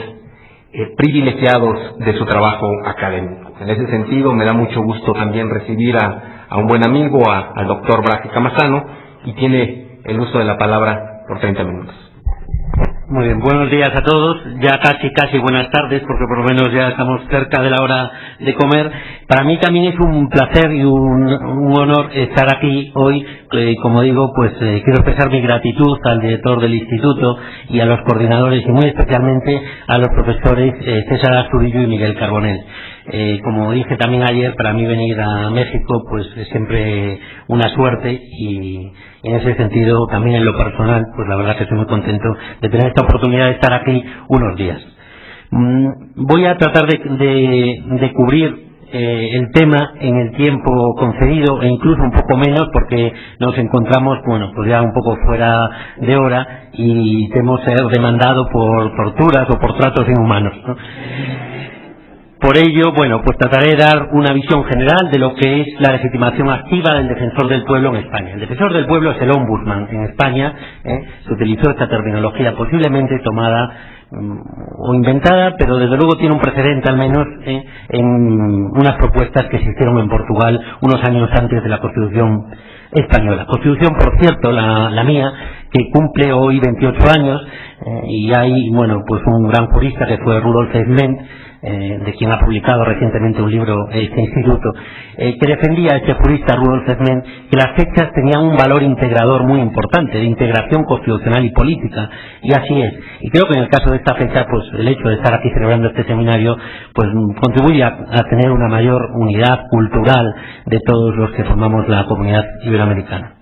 privilegiados de su trabajo académico. En ese sentido, me da mucho gusto también recibir a un buen amigo, al doctor Braje Camazano, y tiene el uso de la palabra por 30 minutos. Muy bien, buenos días a todos, ya casi buenas tardes, porque por lo menos ya estamos cerca de la hora de comer. Para mí también es un placer y un honor estar aquí hoy. Como digo, pues quiero expresar mi gratitud al director del instituto y a los coordinadores, y muy especialmente a los profesores César Astudillo y Miguel Carbonell. Como dije también ayer, para mí venir a México pues es siempre una suerte, y en ese sentido también en lo personal pues la verdad que estoy muy contento de tener esta oportunidad de estar aquí unos días. Voy a tratar de cubrir el tema en el tiempo concedido, e incluso un poco menos, porque nos encontramos, bueno, pues ya un poco fuera de hora y hemos sido demandados por torturas o por tratos inhumanos, ¿no? Por ello, bueno, pues trataré de dar una visión general de lo que es la legitimación activa del defensor del pueblo en España. El defensor del pueblo es el ombudsman en España. Se utilizó esta terminología posiblemente tomada o inventada, pero desde luego tiene un precedente al menos en unas propuestas que se hicieron en Portugal unos años antes de la Constitución española. Constitución, por cierto, la mía, que cumple hoy 28 años, y hay, bueno, pues un gran jurista que fue Rudolf Esment, de quien ha publicado recientemente un libro este instituto, que defendía este jurista Rudolf Esment que las fechas tenían un valor integrador muy importante, de integración constitucional y política, y así es. Y creo que en el caso de esta fecha, pues el hecho de estar aquí celebrando este seminario, pues contribuye a tener una mayor unidad cultural de todos los que formamos la comunidad iberoamericana.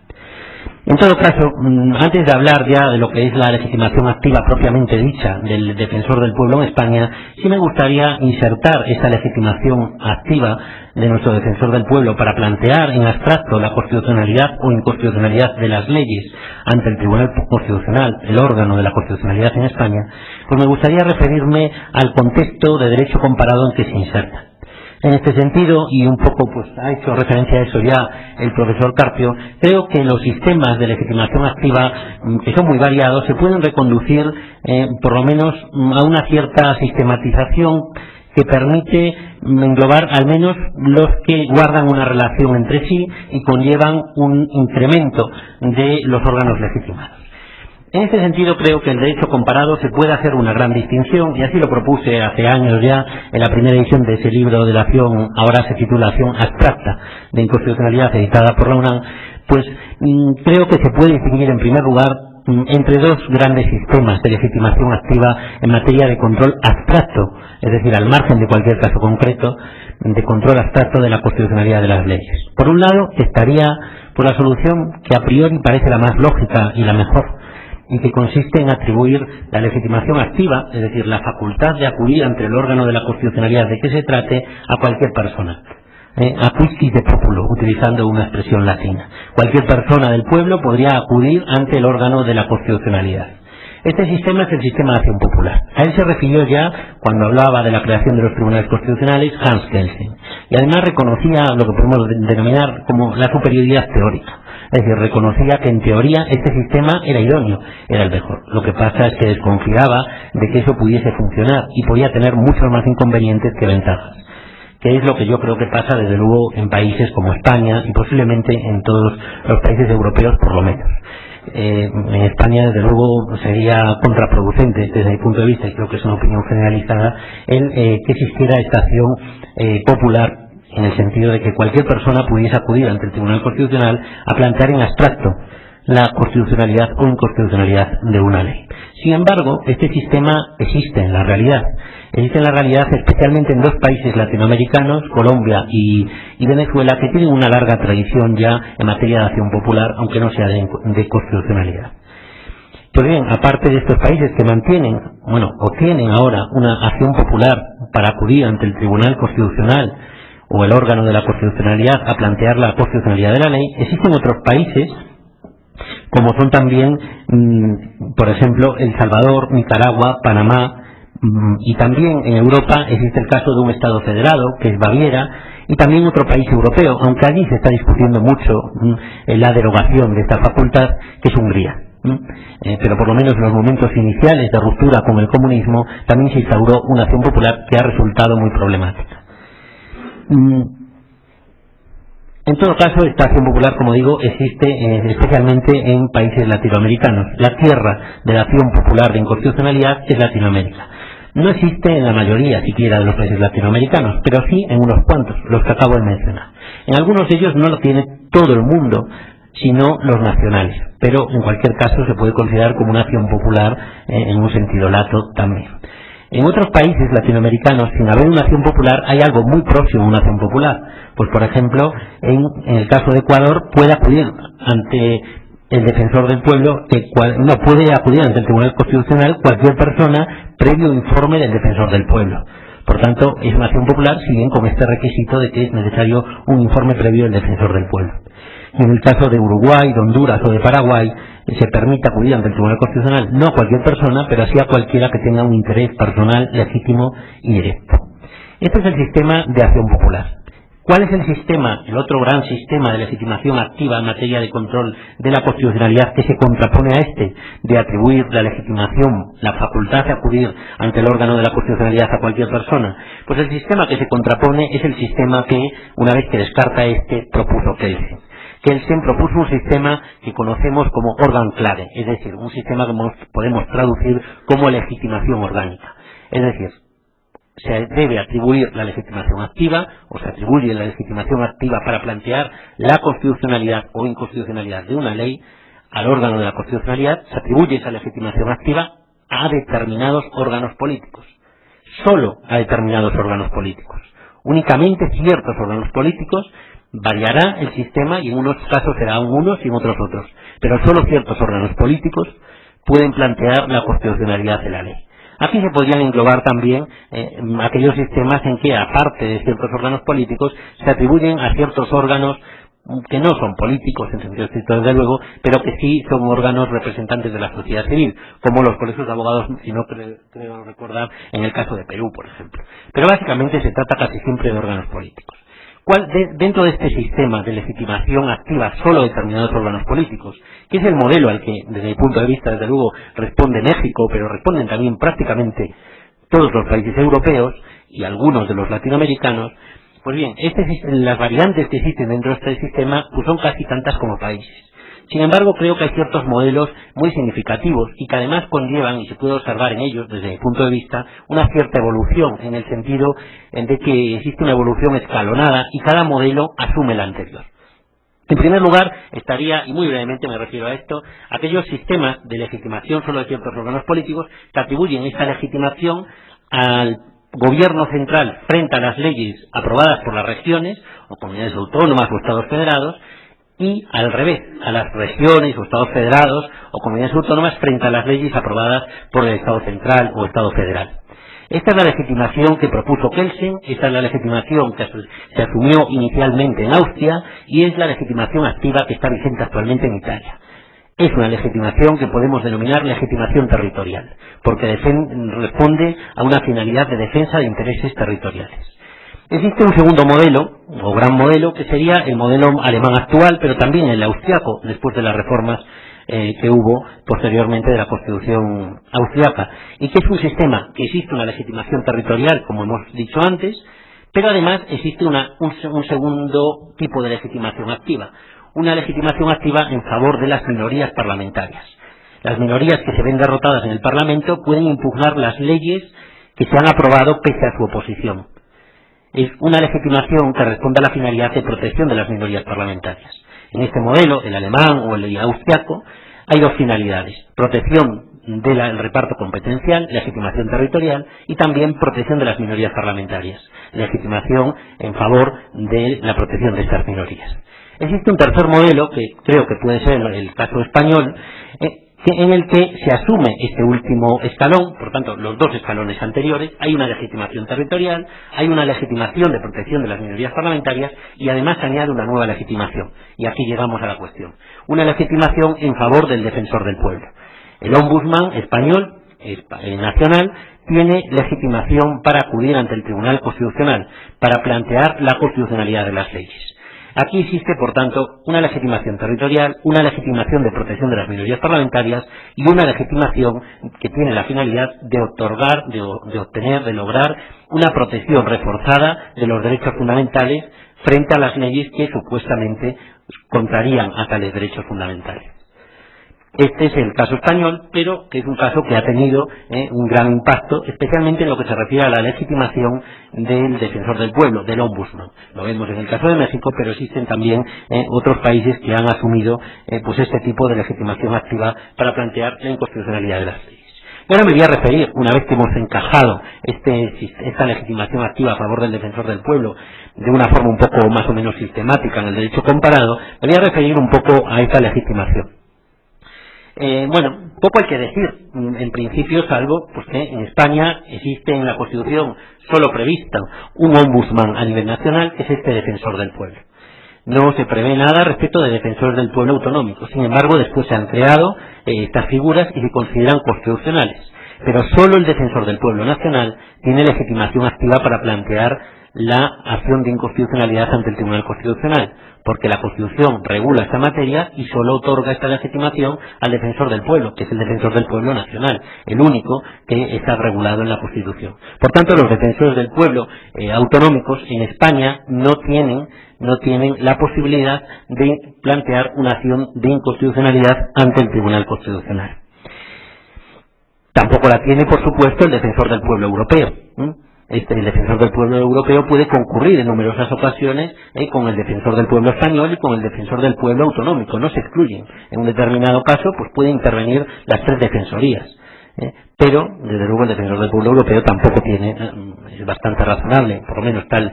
En todo caso, antes de hablar ya de lo que es la legitimación activa propiamente dicha del defensor del pueblo en España, sí me gustaría insertar esa legitimación activa de nuestro defensor del pueblo para plantear en abstracto la constitucionalidad o inconstitucionalidad de las leyes ante el Tribunal Constitucional, el órgano de la constitucionalidad en España. Pues me gustaría referirme al contexto de derecho comparado en que se inserta. En este sentido, y un poco pues ha hecho referencia a eso ya el profesor Carpio, creo que los sistemas de legitimación activa, que son muy variados, se pueden reconducir por lo menos a una cierta sistematización que permite englobar al menos los que guardan una relación entre sí y conllevan un incremento de los órganos legitimados. En este sentido, creo que el derecho comparado se puede hacer una gran distinción, y así lo propuse hace años ya en la primera edición de ese libro de la acción, ahora se titula Acción Abstracta de Inconstitucionalidad, editada por la UNAM. Pues creo que se puede distinguir en primer lugar entre dos grandes sistemas de legitimación activa en materia de control abstracto, es decir, al margen de cualquier caso concreto, de control abstracto de la constitucionalidad de las leyes. Por un lado estaría por la solución que a priori parece la más lógica y la mejor, y que consiste en atribuir la legitimación activa, es decir, la facultad de acudir ante el órgano de la constitucionalidad de que se trate, a cualquier persona. Aquisquis de populo, utilizando una expresión latina. Cualquier persona del pueblo podría acudir ante el órgano de la constitucionalidad. Este sistema es el sistema de acción popular. A él se refirió ya cuando hablaba de la creación de los tribunales constitucionales Hans Kelsen. Y además reconocía lo que podemos denominar como la superioridad teórica. Es decir, reconocía que en teoría este sistema era idóneo, era el mejor. Lo que pasa es que desconfiaba de que eso pudiese funcionar y podía tener muchos más inconvenientes que ventajas. Que es lo que yo creo que pasa desde luego en países como España y posiblemente en todos los países europeos por lo menos. En España desde luego sería contraproducente desde mi punto de vista, y creo que es una opinión generalizada, que existiera esta acción popular, en el sentido de que cualquier persona pudiese acudir ante el Tribunal Constitucional a plantear en abstracto la constitucionalidad o inconstitucionalidad de una ley. Sin embargo, este sistema existe en la realidad. Existe en la realidad especialmente en dos países latinoamericanos, Colombia y Venezuela, que tienen una larga tradición ya en materia de acción popular, aunque no sea de constitucionalidad. Pues bien, aparte de estos países que mantienen, o tienen ahora una acción popular para acudir ante el Tribunal Constitucional o el órgano de la constitucionalidad a plantear la constitucionalidad de la ley, existen otros países, como son también, por ejemplo, El Salvador, Nicaragua, Panamá, y también en Europa existe el caso de un Estado federado, que es Baviera, y también otro país europeo, aunque allí se está discutiendo mucho la derogación de esta facultad, que es Hungría. Pero por lo menos en los momentos iniciales de ruptura con el comunismo también se instauró una acción popular que ha resultado muy problemática. En todo caso, esta acción popular, como digo, existe especialmente en países latinoamericanos. La tierra de la acción popular de inconstitucionalidad es Latinoamérica. No existe en la mayoría siquiera de los países latinoamericanos, pero sí en unos cuantos, los que acabo de mencionar. En algunos de ellos no lo tiene todo el mundo, sino los nacionales, pero en cualquier caso se puede considerar como una acción popular en un sentido lato también. En otros países latinoamericanos, sin haber una acción popular, hay algo muy próximo a una acción popular. Pues, por ejemplo, en el caso de Ecuador, puede acudir ante el defensor del pueblo, no puede acudir ante el Tribunal Constitucional cualquier persona previo informe del defensor del pueblo. Por tanto, es una acción popular, si bien con este requisito de que es necesario un informe previo del defensor del pueblo. Y en el caso de Uruguay, de Honduras o de Paraguay, se permite acudir ante el Tribunal Constitucional no a cualquier persona, pero sí a cualquiera que tenga un interés personal, legítimo y directo. Este es el sistema de acción popular. ¿Cuál es el sistema, el otro gran sistema de legitimación activa en materia de control de la constitucionalidad que se contrapone a este, de atribuir la legitimación, la facultad de acudir ante el órgano de la constitucionalidad a cualquier persona? Pues el sistema que se contrapone es el sistema que, una vez que descarta este, propuso Kelsen. Kelsen propuso un sistema que conocemos como órgano clave, es decir, un sistema que podemos traducir como legitimación orgánica. Es decir, se debe atribuir la legitimación activa, o se atribuye la legitimación activa para plantear la constitucionalidad o inconstitucionalidad de una ley al órgano de la constitucionalidad. Se atribuye esa legitimación activa a determinados órganos políticos, solo a determinados órganos políticos, únicamente ciertos órganos políticos. Variará el sistema y en unos casos serán unos y en otros otros, pero solo ciertos órganos políticos pueden plantear la constitucionalidad de la ley. Aquí se podrían englobar también aquellos sistemas en que, aparte de ciertos órganos políticos, se atribuyen a ciertos órganos que no son políticos en sentido estricto desde luego, pero que sí son órganos representantes de la sociedad civil, como los colegios de abogados, si no creo recordar, en el caso de Perú, por ejemplo. Pero básicamente se trata casi siempre de órganos políticos. Dentro de este sistema de legitimación activa solo determinados órganos políticos, que es el modelo al que, desde mi punto de vista, desde luego, responde México, pero responden también prácticamente todos los países europeos y algunos de los latinoamericanos, pues bien, las variantes que existen dentro de este sistema pues son casi tantas como países. Sin embargo, creo que hay ciertos modelos muy significativos y que además conllevan, y se puede observar en ellos desde mi punto de vista, una cierta evolución, en el sentido de que existe una evolución escalonada y cada modelo asume el anterior. En primer lugar, estaría, y muy brevemente me refiero a esto, aquellos sistemas de legitimación solo de ciertos órganos políticos que atribuyen esta legitimación al gobierno central frente a las leyes aprobadas por las regiones, o comunidades autónomas o estados federados, y al revés, a las regiones o estados federados o comunidades autónomas frente a las leyes aprobadas por el Estado central o Estado federal. Esta es la legitimación que propuso Kelsen, esta es la legitimación que se asumió inicialmente en Austria y es la legitimación activa que está vigente actualmente en Italia. Es una legitimación que podemos denominar legitimación territorial, porque responde a una finalidad de defensa de intereses territoriales. Existe un segundo modelo, o gran modelo, que sería el modelo alemán actual, pero también el austriaco, después de las reformas que hubo posteriormente de la Constitución austriaca, y que es un sistema que existe una legitimación territorial, como hemos dicho antes, pero además existe un segundo tipo de legitimación activa, una legitimación activa en favor de las minorías parlamentarias. Las minorías que se ven derrotadas en el Parlamento pueden impugnar las leyes que se han aprobado pese a su oposición. Es una legitimación que responde a la finalidad de protección de las minorías parlamentarias. En este modelo, el alemán o el austriaco, hay dos finalidades: protección del reparto competencial, legitimación territorial, y también protección de las minorías parlamentarias, legitimación en favor de la protección de estas minorías. Existe un tercer modelo, que creo que puede ser el caso español, en el que se asume este último escalón, por tanto los dos escalones anteriores. Hay una legitimación territorial, hay una legitimación de protección de las minorías parlamentarias y además se añade una nueva legitimación. Y aquí llegamos a la cuestión. Una legitimación en favor del defensor del pueblo. El ombudsman español, nacional, tiene legitimación para acudir ante el Tribunal Constitucional, para plantear la constitucionalidad de las leyes. Aquí existe, por tanto, una legitimación territorial, una legitimación de protección de las minorías parlamentarias y una legitimación que tiene la finalidad de otorgar, de obtener, de lograr una protección reforzada de los derechos fundamentales frente a las leyes que supuestamente contrarían a tales derechos fundamentales. Este es el caso español, pero que es un caso que ha tenido un gran impacto, especialmente en lo que se refiere a la legitimación del defensor del pueblo, del ombudsman. Lo vemos en el caso de México, pero existen también otros países que han asumido pues este tipo de legitimación activa para plantear la inconstitucionalidad de las leyes. Y ahora me voy a referir, una vez que hemos encajado esta legitimación activa a favor del defensor del pueblo de una forma un poco más o menos sistemática en el derecho comparado, me voy a referir un poco a esta legitimación. Poco hay que decir, en principio, salvo pues que en España existe en la Constitución solo prevista un ombudsman a nivel nacional, que es este defensor del pueblo. No se prevé nada respecto de defensores del pueblo autonómicos. Sin embargo, después se han creado estas figuras y se consideran constitucionales. Pero solo el defensor del pueblo nacional tiene legitimación activa para plantear la acción de inconstitucionalidad ante el Tribunal Constitucional, porque la Constitución regula esta materia y solo otorga esta legitimación al defensor del pueblo, que es el defensor del pueblo nacional, el único que está regulado en la Constitución. Por tanto, los defensores del pueblo autonómicos en España no tienen la posibilidad de plantear una acción de inconstitucionalidad ante el Tribunal Constitucional. Tampoco la tiene, por supuesto, el defensor del pueblo europeo. El defensor del pueblo europeo puede concurrir en numerosas ocasiones con el defensor del pueblo español y con el defensor del pueblo autonómico, no se excluyen. En un determinado caso pues puede intervenir las tres defensorías, pero desde luego el defensor del pueblo europeo tampoco tiene, es bastante razonable, por lo menos tal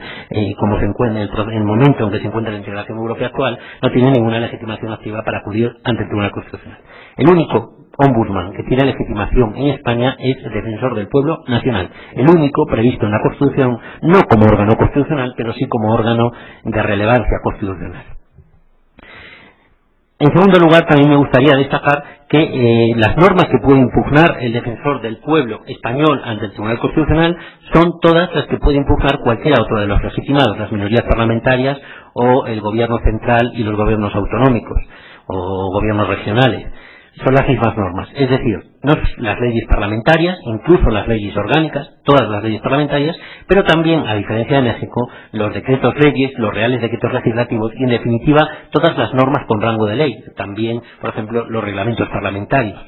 como se encuentra en el momento en que se encuentra la integración europea actual, no tiene ninguna legitimación activa para acudir ante el Tribunal Constitucional. El único ombudsman que tiene legitimación en España es el defensor del pueblo nacional, el único previsto en la Constitución, no como órgano constitucional, pero sí como órgano de relevancia constitucional. En segundo lugar, también me gustaría destacar que las normas que puede impugnar el defensor del pueblo español ante el Tribunal Constitucional son todas las que puede impugnar cualquiera otro de los legitimados, las minorías parlamentarias o el gobierno central y los gobiernos autonómicos o gobiernos regionales. Son las mismas normas, es decir, no las leyes parlamentarias, incluso las leyes orgánicas, todas las leyes parlamentarias, pero también, a diferencia de México, los decretos leyes, los reales decretos legislativos y, en definitiva, todas las normas con rango de ley, también, por ejemplo, los reglamentos parlamentarios.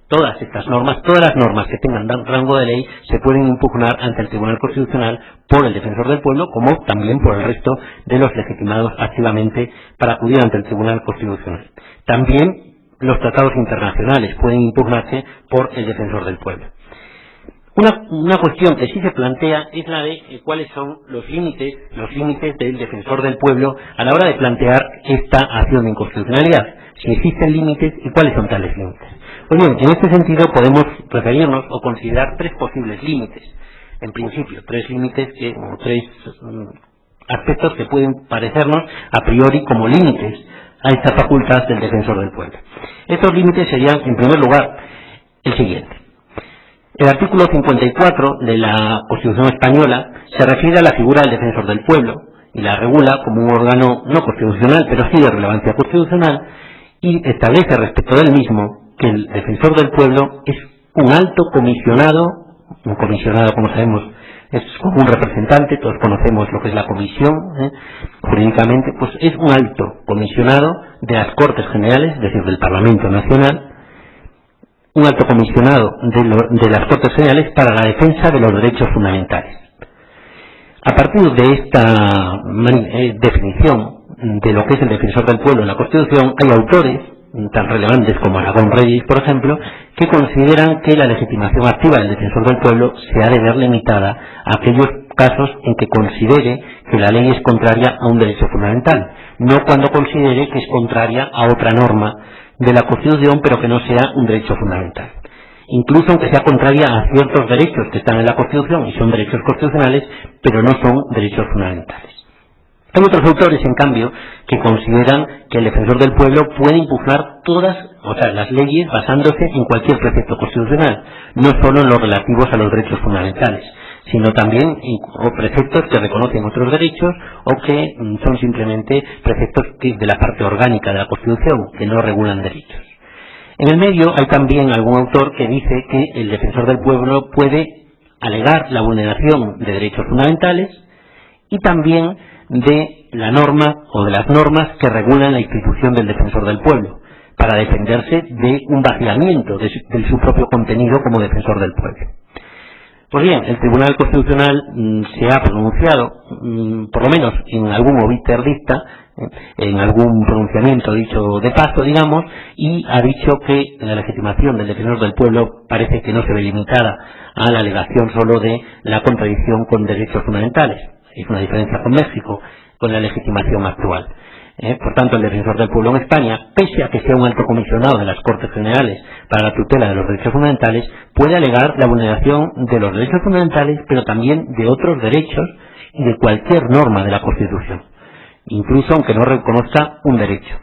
Todas estas normas, todas las normas que tengan rango de ley se pueden impugnar ante el Tribunal Constitucional por el defensor del pueblo, como también por el resto de los legitimados activamente para acudir ante el Tribunal Constitucional. También los tratados internacionales pueden impugnarse por el defensor del pueblo. Una cuestión que sí se plantea es la de cuáles son los límites del defensor del pueblo a la hora de plantear esta acción de inconstitucionalidad, si existen límites y cuáles son tales límites. Pues bien, en este sentido podemos referirnos o considerar tres posibles límites. en principio, tres límites o tres aspectos que pueden parecernos a priori como límites a esta facultad del defensor del pueblo. Estos límites serían, en primer lugar, el siguiente. El artículo 54 de la Constitución española se refiere a la figura del defensor del pueblo y la regula como un órgano no constitucional, pero sí de relevancia constitucional, y establece respecto del mismo que el defensor del pueblo es un alto comisionado. Un comisionado, como sabemos, es como un representante, todos conocemos lo que es la comisión, jurídicamente, pues es un alto comisionado de las Cortes Generales, es decir, del Parlamento Nacional, un alto comisionado de las Cortes Generales para la defensa de los derechos fundamentales. A partir de esta definición de lo que es el defensor del pueblo en la Constitución, hay autores tan relevantes como Aragón Reyes, por ejemplo, que consideran que la legitimación activa del defensor del pueblo se ha de ver limitada a aquellos casos en que considere que la ley es contraria a un derecho fundamental, no cuando considere que es contraria a otra norma de la Constitución, pero que no sea un derecho fundamental. Incluso aunque sea contraria a ciertos derechos que están en la Constitución y son derechos constitucionales, pero no son derechos fundamentales. Hay otros autores, en cambio, que consideran que el defensor del pueblo puede impugnar todas, las leyes basándose en cualquier precepto constitucional, no solo en los relativos a los derechos fundamentales, sino también o preceptos que reconocen otros derechos o que son simplemente preceptos de la parte orgánica de la Constitución, que no regulan derechos. En el medio hay también algún autor que dice que el defensor del pueblo puede alegar la vulneración de derechos fundamentales y también de la norma o de las normas que regulan la institución del defensor del pueblo, para defenderse de un vaciamiento de su propio contenido como defensor del pueblo. Pues bien, el Tribunal Constitucional se ha pronunciado, por lo menos en algún obiter dicta, en algún pronunciamiento dicho de paso, digamos, y ha dicho que la legitimación del defensor del pueblo parece que no se ve limitada a la alegación solo de la contradicción con derechos fundamentales. Es una diferencia con México, con la legitimación actual. Por tanto, el defensor del pueblo en España, pese a que sea un alto comisionado de las Cortes Generales para la tutela de los derechos fundamentales, puede alegar la vulneración de los derechos fundamentales, pero también de otros derechos y de cualquier norma de la Constitución, incluso aunque no reconozca un derecho.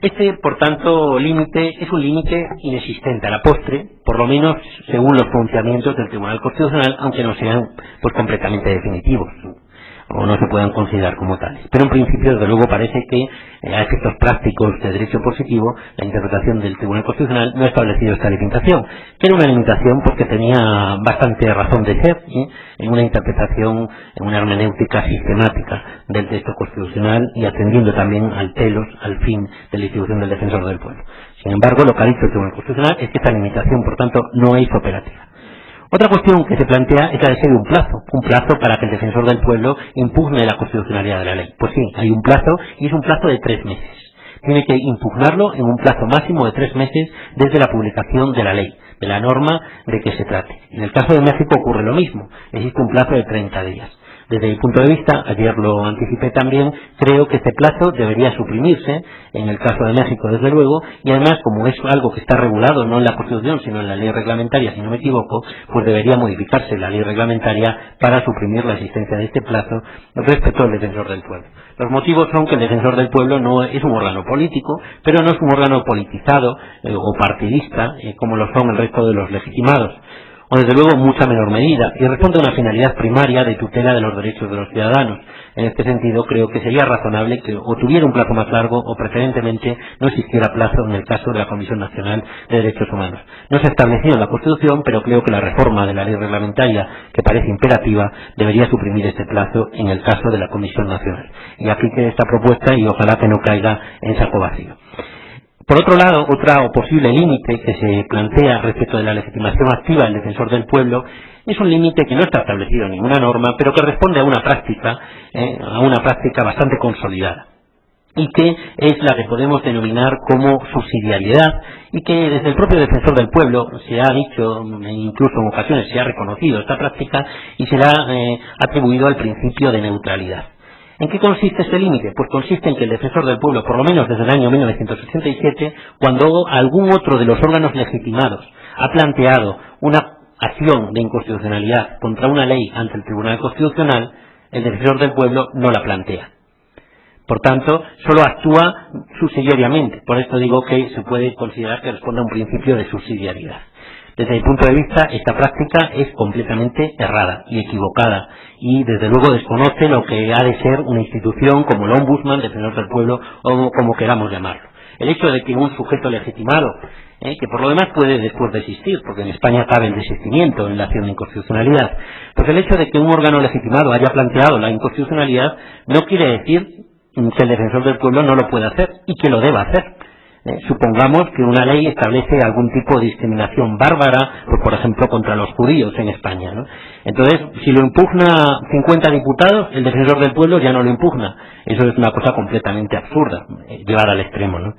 Este, por tanto, límite es un límite inexistente a la postre, por lo menos según los pronunciamientos del Tribunal Constitucional, aunque no sean completamente definitivos o no se puedan considerar como tales. Pero en principio, desde luego, parece que a efectos prácticos de derecho positivo, la interpretación del Tribunal Constitucional no ha establecido esta limitación, que era una limitación porque tenía bastante razón de ser, en una interpretación, en una hermenéutica sistemática del texto constitucional y atendiendo también al telos, al fin de la institución del defensor del pueblo. Sin embargo, lo que ha dicho el Tribunal Constitucional es que esta limitación, por tanto, no es operativa. Otra cuestión que se plantea es la de ser un plazo para que el defensor del pueblo impugne la constitucionalidad de la ley. Pues sí, hay un plazo y es un plazo de 3 meses. Tiene que impugnarlo en un plazo máximo de 3 meses desde la publicación de la ley, de la norma de que se trate. En el caso de México ocurre lo mismo, existe un plazo de 30 días. Desde mi punto de vista, ayer lo anticipé también, creo que este plazo debería suprimirse, en el caso de México desde luego, y además como es algo que está regulado no en la Constitución sino en la ley reglamentaria, si no me equivoco, pues debería modificarse la ley reglamentaria para suprimir la existencia de este plazo respecto al defensor del pueblo. Los motivos son que el defensor del pueblo no es un órgano político, pero no es un órgano politizado o partidista, como lo son el resto de los legitimados, o desde luego en mucha menor medida, y responde a una finalidad primaria de tutela de los derechos de los ciudadanos. En este sentido, creo que sería razonable que o tuviera un plazo más largo o preferentemente no existiera plazo en el caso de la Comisión Nacional de Derechos Humanos. No se ha establecido en la Constitución, pero creo que la reforma de la ley reglamentaria, que parece imperativa, debería suprimir este plazo en el caso de la Comisión Nacional. Y aquí queda esta propuesta y ojalá que no caiga en saco vacío. Por otro lado, otro posible límite que se plantea respecto de la legitimación activa del defensor del pueblo es un límite que no está establecido en ninguna norma, pero que responde a una práctica bastante consolidada, y que es la que podemos denominar como subsidiariedad, y que desde el propio defensor del pueblo se ha dicho, incluso en ocasiones se ha reconocido esta práctica y se le ha atribuido al principio de neutralidad. ¿En qué consiste este límite? Pues consiste en que el defensor del pueblo, por lo menos desde el año 1987, cuando algún otro de los órganos legitimados ha planteado una acción de inconstitucionalidad contra una ley ante el Tribunal Constitucional, el defensor del pueblo no la plantea. Por tanto, solo actúa subsidiariamente. Por esto digo que se puede considerar que responde a un principio de subsidiariedad. Desde mi punto de vista, esta práctica es completamente errada y equivocada, y desde luego desconoce lo que ha de ser una institución como el Ombudsman, Defensor del Pueblo, o como queramos llamarlo. El hecho de que un sujeto legitimado, que por lo demás puede después desistir, porque en España cabe el desistimiento en la acción de inconstitucionalidad, pues el hecho de que un órgano legitimado haya planteado la inconstitucionalidad no quiere decir que el defensor del pueblo no lo pueda hacer y que lo deba hacer. Supongamos que una ley establece algún tipo de discriminación bárbara, pues por ejemplo contra los judíos en España, ¿no? Entonces, si lo impugna 50 diputados, el defensor del pueblo ya no lo impugna. Eso es una cosa completamente absurda, llevada al extremo, ¿no?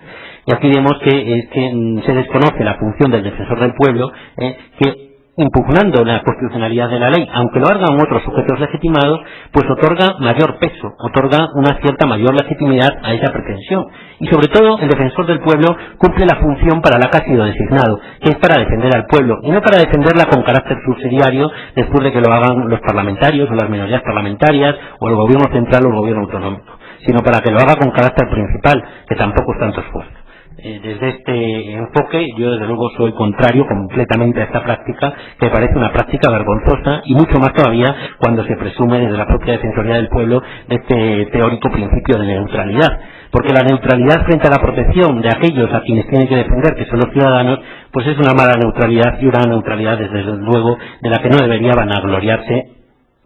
Y aquí vemos que se desconoce la función del defensor del pueblo, que impugnando la constitucionalidad de la ley, aunque lo hagan otros sujetos legitimados, pues otorga mayor peso, otorga una cierta mayor legitimidad a esa pretensión. Y sobre todo, el defensor del pueblo cumple la función para la que ha sido designado, que es para defender al pueblo, y no para defenderla con carácter subsidiario después de que lo hagan los parlamentarios o las minorías parlamentarias o el gobierno central o el gobierno autonómico, sino para que lo haga con carácter principal, que tampoco es tanto esfuerzo. Desde este enfoque, yo desde luego soy contrario completamente a esta práctica, que me parece una práctica vergonzosa, y mucho más todavía cuando se presume desde la propia Defensoría del Pueblo de este teórico principio de neutralidad. Porque la neutralidad frente a la protección de aquellos a quienes tienen que defender, que son los ciudadanos, pues es una mala neutralidad, y una neutralidad desde luego de la que no debería vanagloriarse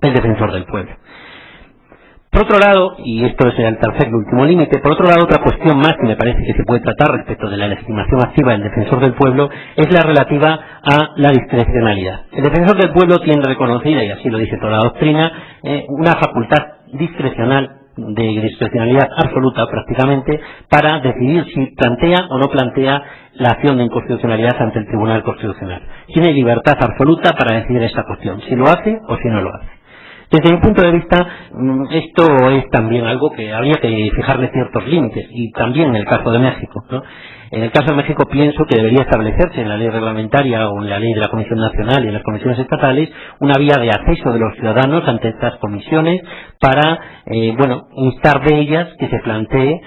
el defensor del pueblo. Por otro lado, y esto es el tercer y último límite, por otro lado, otra cuestión más que me parece que se puede tratar respecto de la legitimación activa del defensor del pueblo es la relativa a la discrecionalidad. El defensor del pueblo tiene reconocida, y así lo dice toda la doctrina, una facultad discrecional, de discrecionalidad absoluta prácticamente, para decidir si plantea o no plantea la acción de inconstitucionalidad ante el Tribunal Constitucional. Tiene libertad absoluta para decidir esta cuestión, si lo hace o si no lo hace. Desde mi punto de vista, esto es también algo que habría que fijarle ciertos límites, y también en el caso de México, ¿no? En el caso de México pienso que debería establecerse en la ley reglamentaria o en la ley de la Comisión Nacional y en las comisiones estatales una vía de acceso de los ciudadanos ante estas comisiones para, instar de ellas que se plantee,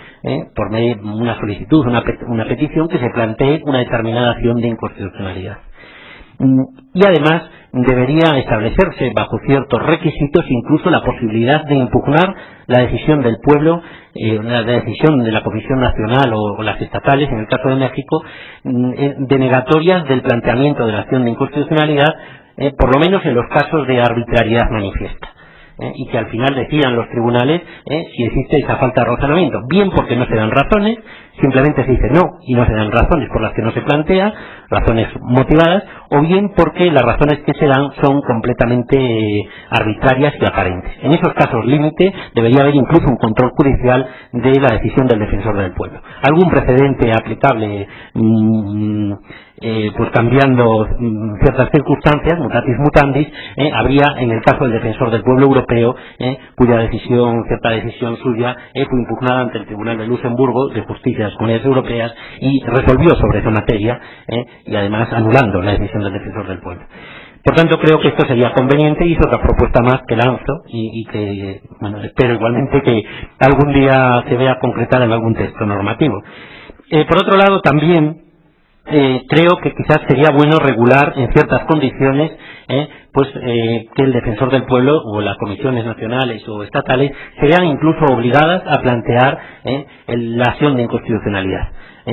por medio de una solicitud, una petición, que se plantee una determinada acción de inconstitucionalidad. Y además debería establecerse bajo ciertos requisitos incluso la posibilidad de impugnar la decisión del pueblo, la decisión de la Comisión Nacional o las estatales, en el caso de México, denegatorias del planteamiento de la acción de inconstitucionalidad, por lo menos en los casos de arbitrariedad manifiesta. Y que al final decidan los tribunales si existe esa falta de razonamiento, bien porque no se dan razones, simplemente se dice no y no se dan razones por las que no se plantea, razones motivadas, o bien porque las razones que se dan son completamente arbitrarias y aparentes. En esos casos límite debería haber incluso un control judicial de la decisión del defensor del pueblo. Algún precedente aplicable, pues cambiando ciertas circunstancias, mutatis mutandis, habría en el caso del defensor del pueblo europeo, cuya cierta decisión suya fue impugnada ante el Tribunal de Luxemburgo de Justicia de las Comunidades Europeas y resolvió sobre esa materia, y además anulando la decisión del defensor del pueblo. Por tanto, creo que esto sería conveniente, y es otra propuesta más que lanzo y que, espero igualmente que algún día se vea concretada en algún texto normativo. Por otro lado, también creo que quizás sería bueno regular en ciertas condiciones que el defensor del pueblo o las comisiones nacionales o estatales serían incluso obligadas a plantear la acción de inconstitucionalidad,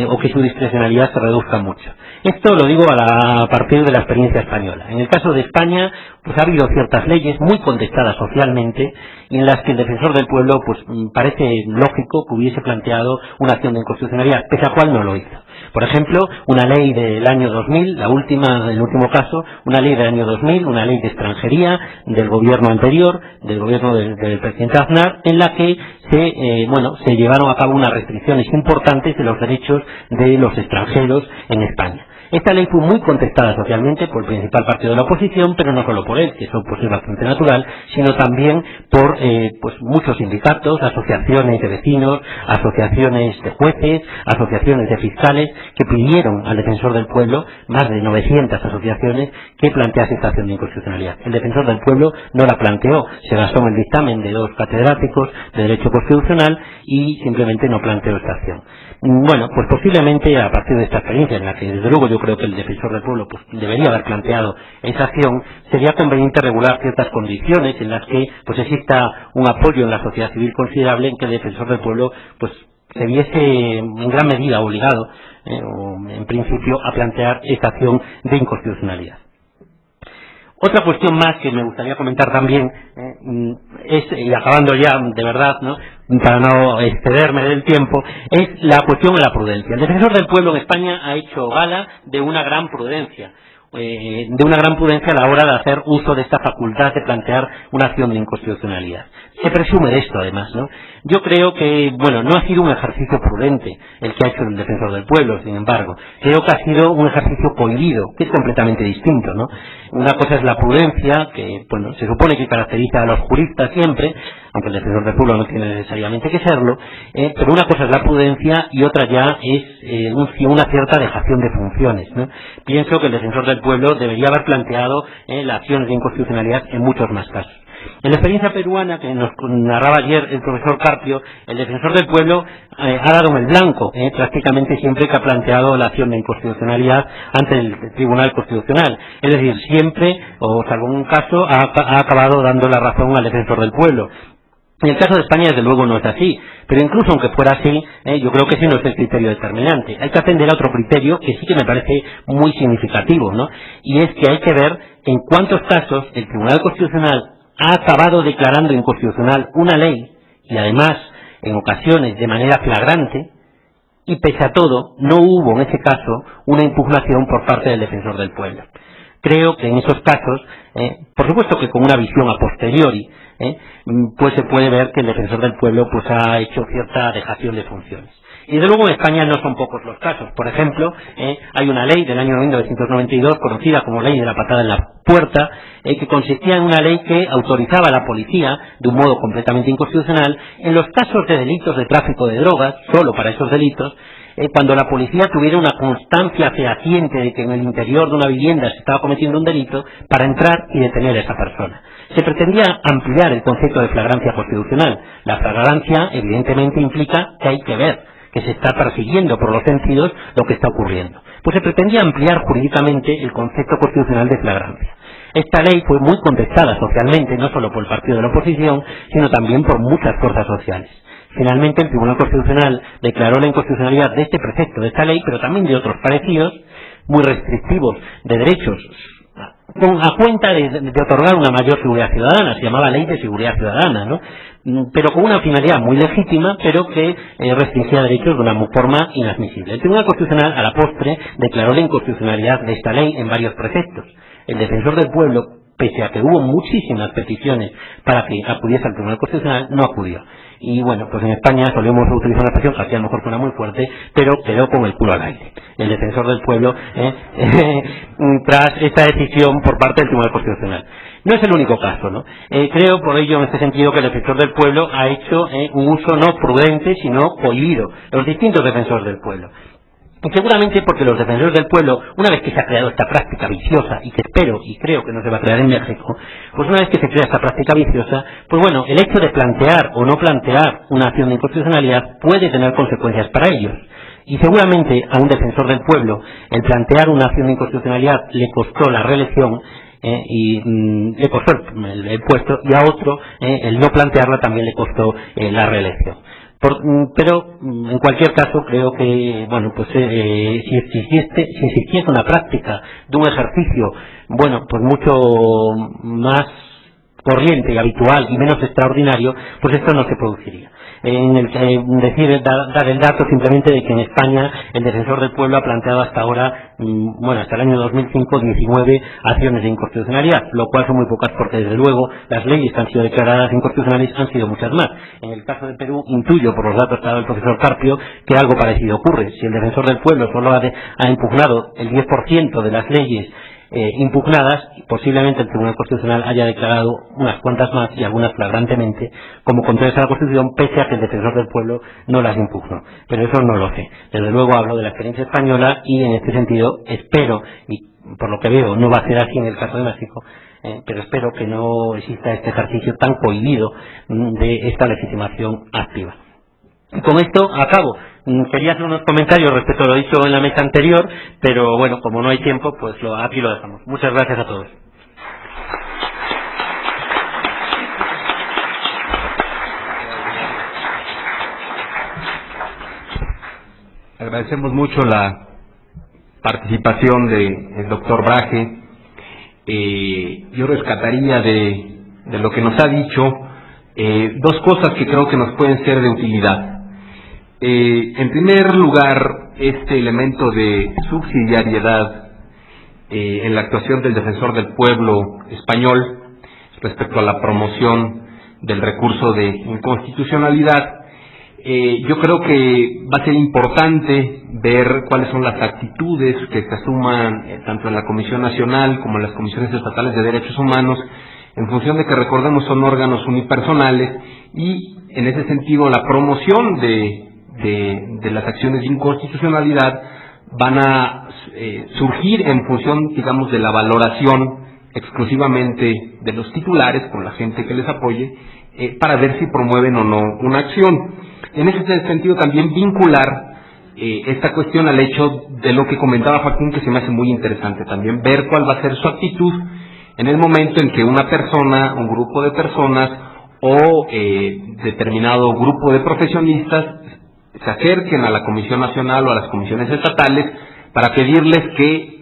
o que su discrecionalidad se reduzca mucho. Esto lo digo a partir de la experiencia española. En el caso de España, pues ha habido ciertas leyes muy contestadas socialmente y en las que el defensor del pueblo pues parece lógico que hubiese planteado una acción de inconstitucionalidad, pese a cual no lo hizo. Por ejemplo, una ley del año 2000, el último caso, una ley del año 2000, una ley de extranjería del gobierno anterior, del gobierno del presidente Aznar, en la que se llevaron a cabo unas restricciones importantes de los derechos derechos de los extranjeros en España. Esta ley fue muy contestada socialmente por el principal partido de la oposición, pero no solo por él, que eso pues es bastante natural, sino también por pues muchos sindicatos, asociaciones de vecinos, asociaciones de jueces, asociaciones de fiscales, que pidieron al Defensor del Pueblo, más de 900 asociaciones, que plantease esta acción de inconstitucionalidad. El Defensor del Pueblo no la planteó, se basó en el dictamen de 2 catedráticos de Derecho Constitucional y simplemente no planteó esta acción. Bueno, pues posiblemente a partir de esta experiencia, en la que desde luego yo creo que el Defensor del Pueblo pues debería haber planteado esa acción, sería conveniente regular ciertas condiciones en las que pues exista un apoyo en la sociedad civil considerable, en que el Defensor del Pueblo pues se viese en gran medida obligado, o en principio, a plantear esta acción de inconstitucionalidad. Otra cuestión más que me gustaría comentar también es, y acabando ya de verdad, ¿no?, para no excederme del tiempo, es la cuestión de la prudencia. El Defensor del Pueblo en España ha hecho gala de una gran prudencia, a la hora de hacer uso de esta facultad de plantear una acción de inconstitucionalidad. Se presume de esto, además, ¿no? Yo creo que, bueno, no ha sido un ejercicio prudente el que ha hecho el Defensor del Pueblo, sin embargo. Creo que ha sido un ejercicio cohibido, que es completamente distinto, ¿no? Una cosa es la prudencia, que, bueno, se supone que caracteriza a los juristas siempre, aunque el Defensor del Pueblo no tiene necesariamente que serlo, pero una cosa es la prudencia y otra ya es una cierta dejación de funciones, ¿no? Pienso que el Defensor del Pueblo debería haber planteado la acción de inconstitucionalidad en muchos más casos. En la experiencia peruana que nos narraba ayer el profesor Carpio, el Defensor del Pueblo ha dado en el blanco prácticamente siempre que ha planteado la acción de inconstitucionalidad ante el Tribunal Constitucional. Es decir, siempre, o salvo en un caso, ha acabado dando la razón al Defensor del Pueblo. En el caso de España, desde luego, no es así, pero incluso aunque fuera así, yo creo que ese no es el criterio determinante. Hay que atender a otro criterio que sí que me parece muy significativo, ¿no? Y es que hay que ver en cuántos casos el Tribunal Constitucional ha acabado declarando inconstitucional una ley, y además, en ocasiones, de manera flagrante, y pese a todo, no hubo en ese caso una impugnación por parte del Defensor del Pueblo. Creo que en esos casos, por supuesto que con una visión a posteriori, pues se puede ver que el Defensor del Pueblo pues ha hecho cierta dejación de funciones. Y desde luego en España no son pocos los casos. Por ejemplo, hay una ley del año 1992, conocida como Ley de la Patada en la Puerta, que consistía en una ley que autorizaba a la policía, de un modo completamente inconstitucional, en los casos de delitos de tráfico de drogas, solo para esos delitos, cuando la policía tuviera una constancia fehaciente de que en el interior de una vivienda se estaba cometiendo un delito, para entrar y detener a esa persona. Se pretendía ampliar el concepto de flagrancia constitucional. La flagrancia, evidentemente, implica que hay que ver, que se está persiguiendo por los sentidos lo que está ocurriendo. Pues se pretendía ampliar jurídicamente el concepto constitucional de flagrancia. Esta ley fue muy contestada socialmente, no solo por el partido de la oposición, sino también por muchas fuerzas sociales. Finalmente, el Tribunal Constitucional declaró la inconstitucionalidad de este precepto, de esta ley, pero también de otros parecidos, muy restrictivos de derechos, a cuenta de otorgar una mayor seguridad ciudadana. Se llamaba Ley de Seguridad Ciudadana, ¿no? Pero con una finalidad muy legítima, pero que restringía derechos de una forma inadmisible. El Tribunal Constitucional, a la postre, declaró la inconstitucionalidad de esta ley en varios preceptos. El Defensor del Pueblo, pese a que hubo muchísimas peticiones para que acudiese al Tribunal Constitucional, no acudió. Y bueno, pues en España solemos utilizar una expresión que aquí a lo mejor suena muy fuerte, pero quedó con el culo al aire. El Defensor del Pueblo, tras esta decisión por parte del Tribunal Constitucional. No es el único caso, ¿no? Creo, por ello, en este sentido, que el Defensor del Pueblo ha hecho un uso no prudente, sino cohibido, los distintos defensores del pueblo. Y seguramente porque los defensores del pueblo, una vez que se ha creado esta práctica viciosa, y que espero y creo que no se va a crear en México, pues una vez que se crea esta práctica viciosa, pues bueno, el hecho de plantear o no plantear una acción de inconstitucionalidad puede tener consecuencias para ellos. Y seguramente a un defensor del pueblo el plantear una acción de inconstitucionalidad le costó la reelección, y le costó el puesto, y a otro el no plantearla también le costó la reelección. Pero en cualquier caso creo que, bueno, pues si existiese una práctica de un ejercicio, bueno, pues mucho más corriente y habitual y menos extraordinario, pues esto no se produciría. Dar el dato simplemente de que en España el Defensor del Pueblo ha planteado hasta ahora, hasta el año 2005, 19 acciones de inconstitucionalidad, lo cual son muy pocas porque desde luego las leyes que han sido declaradas inconstitucionales han sido muchas más. En el caso de Perú, intuyo por los datos que ha dado el profesor Carpio que algo parecido ocurre. Si el Defensor del Pueblo solo ha impugnado el 10% de las leyes impugnadas, posiblemente el Tribunal Constitucional haya declarado unas cuantas más y algunas flagrantemente como contrarias a la Constitución, pese a que el Defensor del Pueblo no las impugnó. Pero eso no lo sé. Desde luego hablo de la experiencia española y en este sentido espero, y por lo que veo no va a ser así en el caso de México, pero espero que no exista este ejercicio tan cohibido de esta legitimación activa. Y con esto acabo. Quería hacer unos comentarios respecto a lo dicho en la mesa anterior, pero bueno, como no hay tiempo, pues aquí lo dejamos. Muchas gracias a todos. Agradecemos mucho la participación del doctor Brahe. Yo rescataría de lo que nos ha dicho dos cosas que creo que nos pueden ser de utilidad. En primer lugar, este elemento de subsidiariedad en la actuación del Defensor del Pueblo español respecto a la promoción del recurso de inconstitucionalidad. Yo creo que va a ser importante ver cuáles son las actitudes que se asuman tanto en la Comisión Nacional como en las Comisiones Estatales de Derechos Humanos, en función de que, recordemos, son órganos unipersonales y en ese sentido la promoción de las acciones de inconstitucionalidad van a surgir en función, digamos, de la valoración exclusivamente de los titulares con la gente que les apoye para ver si promueven o no una acción. En ese sentido también vincular esta cuestión al hecho de lo que comentaba Joaquín, que se me hace muy interesante también, ver cuál va a ser su actitud en el momento en que una persona, un grupo de personas o determinado grupo de profesionistas se acerquen a la Comisión Nacional o a las comisiones estatales para pedirles que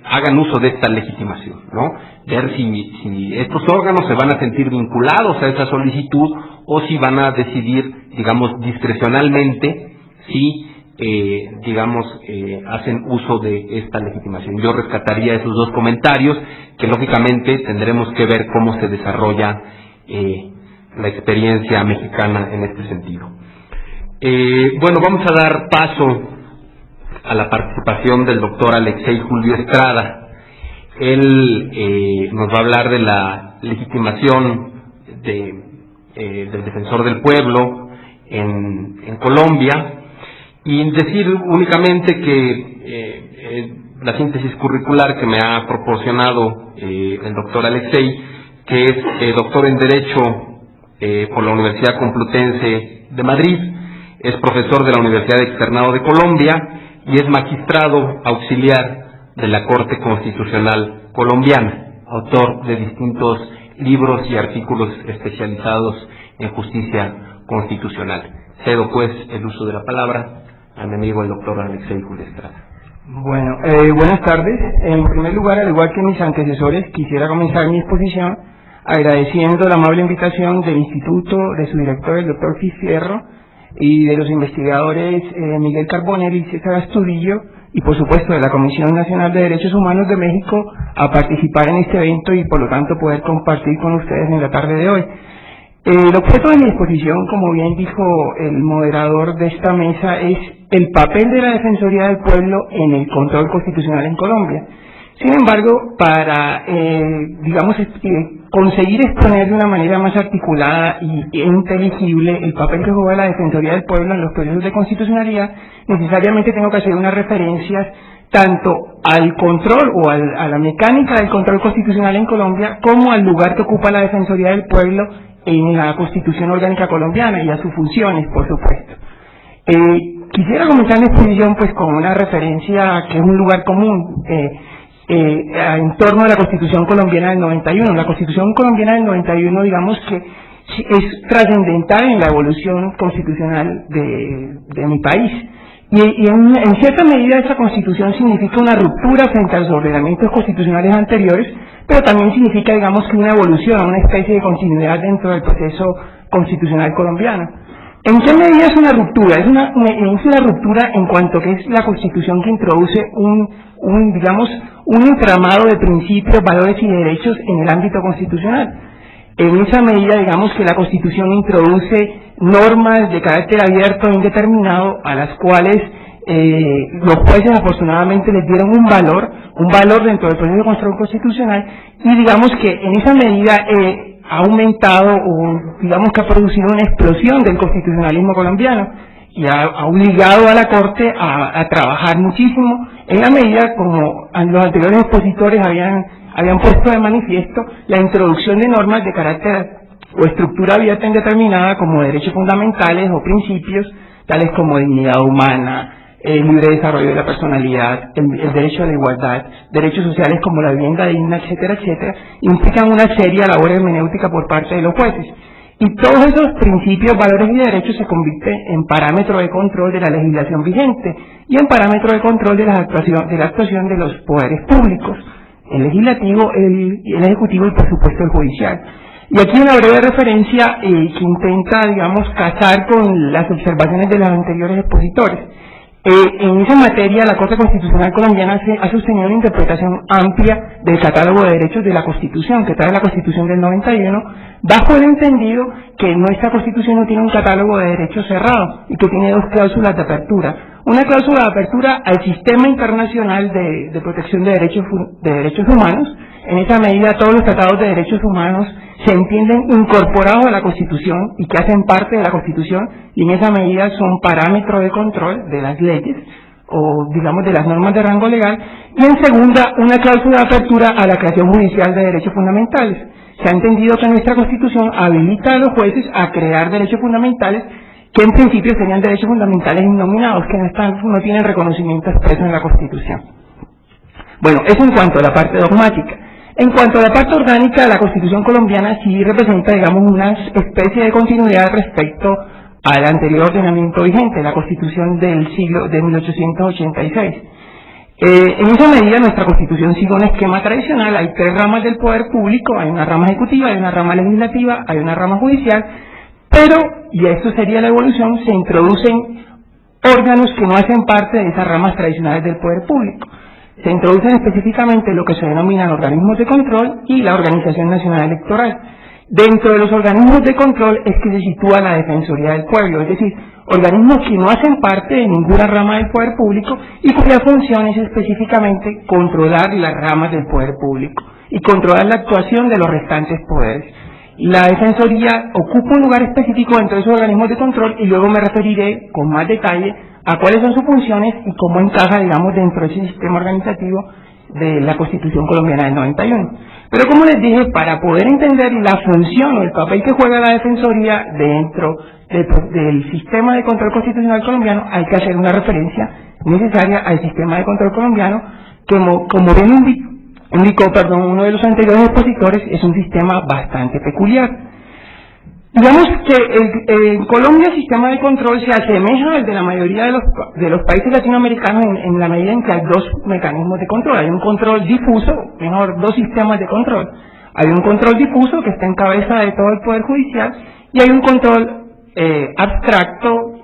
hagan uso de esta legitimación, ¿no? Ver si estos órganos se van a sentir vinculados a esa solicitud o si van a decidir, digamos, discrecionalmente si, hacen uso de esta legitimación. Yo rescataría esos dos comentarios, que lógicamente tendremos que ver cómo se desarrolla la experiencia mexicana en este sentido. Vamos a dar paso a la participación del doctor Alexei Julio Estrada. Él nos va a hablar de la legitimación del Defensor del Pueblo en Colombia, y decir únicamente que la síntesis curricular que me ha proporcionado el doctor Alexei, que es doctor en Derecho por la Universidad Complutense de Madrid, es profesor de la Universidad Externado de Colombia y es magistrado auxiliar de la Corte Constitucional Colombiana, autor de distintos libros y artículos especializados en justicia constitucional. Cedo pues el uso de la palabra a mi amigo el doctor Alexei Julio Estrada. Bueno, buenas tardes. En primer lugar, al igual que mis antecesores, quisiera comenzar mi exposición agradeciendo la amable invitación del Instituto, de su director, el doctor Fizierro, y de los investigadores Miguel Carbonell y César Astudillo, y por supuesto de la Comisión Nacional de Derechos Humanos de México, a participar en este evento y por lo tanto poder compartir con ustedes en la tarde de hoy. El objeto de mi exposición, como bien dijo el moderador de esta mesa, es el papel de la Defensoría del Pueblo en el control constitucional en Colombia. Sin embargo, para, conseguir exponer de una manera más articulada e inteligible el papel que juega la Defensoría del Pueblo en los procesos de constitucionalidad, necesariamente tengo que hacer unas referencias tanto al control o a la mecánica del control constitucional en Colombia, como al lugar que ocupa la Defensoría del Pueblo en la Constitución Orgánica Colombiana y a sus funciones, por supuesto. Quisiera comenzar mi exposición pues con una referencia que es un lugar común en torno a la Constitución Colombiana del 91. La Constitución Colombiana del 91, digamos que es trascendental en la evolución constitucional de mi país. Y en cierta medida esa Constitución significa una ruptura frente a los ordenamientos constitucionales anteriores, pero también significa, digamos, que una evolución, una especie de continuidad dentro del proceso constitucional colombiano. ¿En qué medida es una ruptura? Es una ruptura en cuanto que es la Constitución que introduce un entramado de principios, valores y derechos en el ámbito constitucional. En esa medida, digamos que la Constitución introduce normas de carácter abierto e indeterminado a las cuales los jueces afortunadamente les dieron un valor dentro del proceso de control constitucional, y digamos que en esa medida ha aumentado o digamos que ha producido una explosión del constitucionalismo colombiano y ha obligado a la Corte a trabajar muchísimo en la medida como los anteriores expositores habían puesto de manifiesto la introducción de normas de carácter o estructura abierta indeterminada como derechos fundamentales o principios tales como dignidad humana, el libre desarrollo de la personalidad, el derecho a la igualdad, derechos sociales como la vivienda digna, etcétera, etcétera, implican una seria labor hermenéutica por parte de los jueces. Y todos esos principios, valores y derechos se convierten en parámetro de control de la legislación vigente y en parámetro de control de la actuación de los poderes públicos, el legislativo, el ejecutivo y por supuesto el judicial. Y aquí una breve referencia que intenta, digamos, casar con las observaciones de los anteriores expositores. En esa materia, la Corte Constitucional Colombiana ha sostenido una interpretación amplia del catálogo de derechos de la Constitución, que trae la Constitución del 91, bajo el entendido que nuestra Constitución no tiene un catálogo de derechos cerrado y que tiene dos cláusulas de apertura. Una cláusula de apertura al sistema internacional de protección de derechos humanos. En esa medida, todos los tratados de derechos humanos se entienden incorporados a la Constitución y que hacen parte de la Constitución, y en esa medida son parámetros de control de las leyes o digamos de las normas de rango legal. Y en segunda, una cláusula de apertura a la creación judicial de derechos fundamentales. Se ha entendido que nuestra Constitución habilita a los jueces a crear derechos fundamentales que en principio serían derechos fundamentales innominados, que no tienen reconocimiento expreso en la Constitución. Bueno, eso en cuanto a la parte dogmática. En cuanto a la parte orgánica, la Constitución colombiana sí representa, digamos, una especie de continuidad respecto al anterior ordenamiento vigente, la Constitución del siglo de 1886. En esa medida, nuestra Constitución sigue un esquema tradicional. Hay tres ramas del poder público: hay una rama ejecutiva, hay una rama legislativa, hay una rama judicial, pero, y esto sería la evolución, se introducen órganos que no hacen parte de esas ramas tradicionales del poder público. Se introducen específicamente lo que se denominan organismos de control y la Organización Nacional Electoral. Dentro de los organismos de control es que se sitúa la Defensoría del Pueblo, es decir, organismos que no hacen parte de ninguna rama del poder público y cuya función es específicamente controlar las ramas del poder público y controlar la actuación de los restantes poderes. La Defensoría ocupa un lugar específico dentro de esos organismos de control y luego me referiré con más detalle a cuáles son sus funciones y cómo encaja, digamos, dentro de ese sistema organizativo de la Constitución colombiana del 91. Pero como les dije, para poder entender la función o el papel que juega la Defensoría dentro del sistema de control constitucional colombiano, hay que hacer una referencia necesaria al sistema de control colombiano, que como bien indicó uno de los anteriores expositores, es un sistema bastante peculiar. Digamos que en Colombia el sistema de control se asemeja al de la mayoría de los países latinoamericanos en la medida en que hay dos mecanismos de control. Hay un control difuso, dos sistemas de control. Hay un control difuso que está en cabeza de todo el Poder Judicial y hay un control abstracto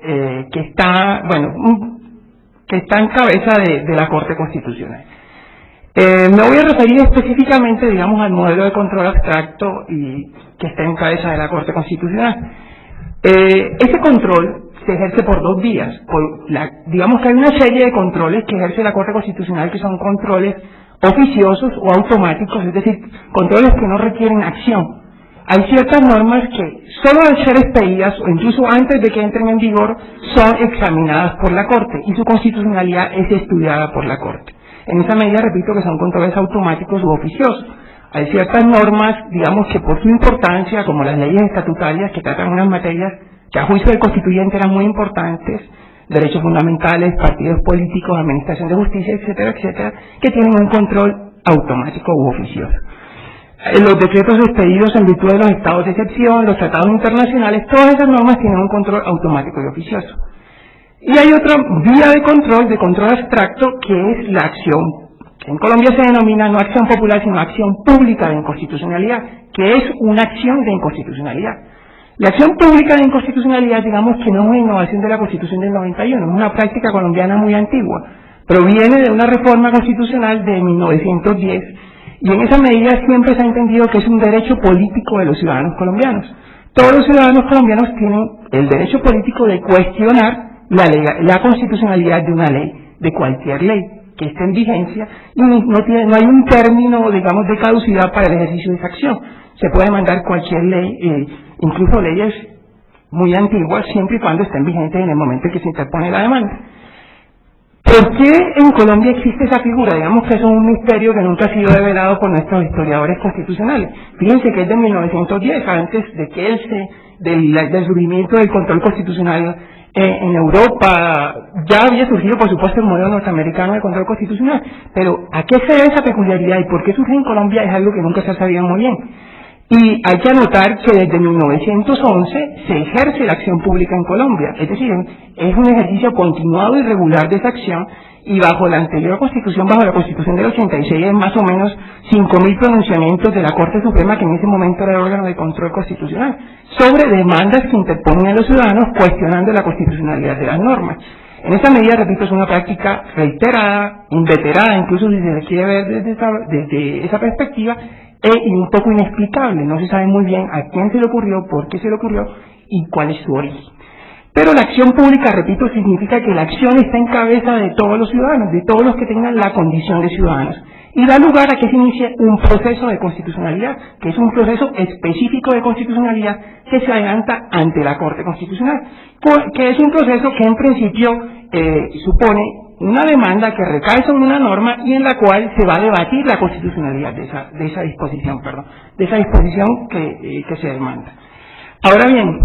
que está en cabeza de la Corte Constitucional. Me voy a referir específicamente, digamos, al modelo de control abstracto y que está en cabeza de la Corte Constitucional. Ese control se ejerce por dos vías. Digamos que hay una serie de controles que ejerce la Corte Constitucional que son controles oficiosos o automáticos, es decir, controles que no requieren acción. Hay ciertas normas que solo al ser expedidas o incluso antes de que entren en vigor son examinadas por la Corte y su constitucionalidad es estudiada por la Corte. En esa medida, repito, que son controles automáticos u oficiosos. Hay ciertas normas, digamos, que por su importancia, como las leyes estatutarias, que tratan unas materias que a juicio del constituyente eran muy importantes, derechos fundamentales, partidos políticos, administración de justicia, etcétera, etcétera, que tienen un control automático u oficioso. Los decretos expedidos en virtud de los estados de excepción, los tratados internacionales, todas esas normas tienen un control automático y oficioso. Y hay otra vía de control abstracto, que es la acción. En Colombia se denomina no acción popular, sino acción pública de inconstitucionalidad, que es una acción de inconstitucionalidad. La acción pública de inconstitucionalidad, digamos que no es una innovación de la Constitución del 91, es una práctica colombiana muy antigua. Proviene de una reforma constitucional de 1910, y en esa medida siempre se ha entendido que es un derecho político de los ciudadanos colombianos. Todos los ciudadanos colombianos tienen el derecho político de cuestionar la constitucionalidad de una ley, de cualquier ley que esté en vigencia, y no hay un término, digamos, de caducidad para el ejercicio de esa acción. Se puede mandar cualquier ley, incluso leyes muy antiguas, siempre y cuando estén vigentes en el momento en que se interpone la demanda. ¿Por qué en Colombia existe esa figura? Digamos que eso es un misterio que nunca ha sido develado por nuestros historiadores constitucionales. Fíjense que es de 1910, antes de que del surgimiento del control constitucional en Europa. Ya había surgido, por supuesto, el modelo norteamericano de control constitucional, pero ¿a qué se debe esa peculiaridad y por qué surge en Colombia? Es algo que nunca se ha sabido muy bien. Y hay que anotar que desde 1911 se ejerce la acción pública en Colombia, es decir, es un ejercicio continuado y regular de esa acción, y bajo la anterior Constitución, bajo la Constitución del 86, es más o menos 5.000 pronunciamientos de la Corte Suprema, que en ese momento era el órgano de control constitucional, sobre demandas que interponen los ciudadanos cuestionando la constitucionalidad de las normas. En esa medida, repito, es una práctica reiterada, inveterada, incluso si se quiere ver desde esa perspectiva, y un poco inexplicable. No se sabe muy bien a quién se le ocurrió, por qué se le ocurrió y cuál es su origen. Pero la acción pública, repito, significa que la acción está en cabeza de todos los ciudadanos, de todos los que tengan la condición de ciudadanos, y da lugar a que se inicie un proceso de constitucionalidad, que es un proceso específico de constitucionalidad que se adelanta ante la Corte Constitucional, que es un proceso que en principio supone una demanda que recae sobre una norma y en la cual se va a debatir la constitucionalidad de esa disposición que se demanda. Ahora bien,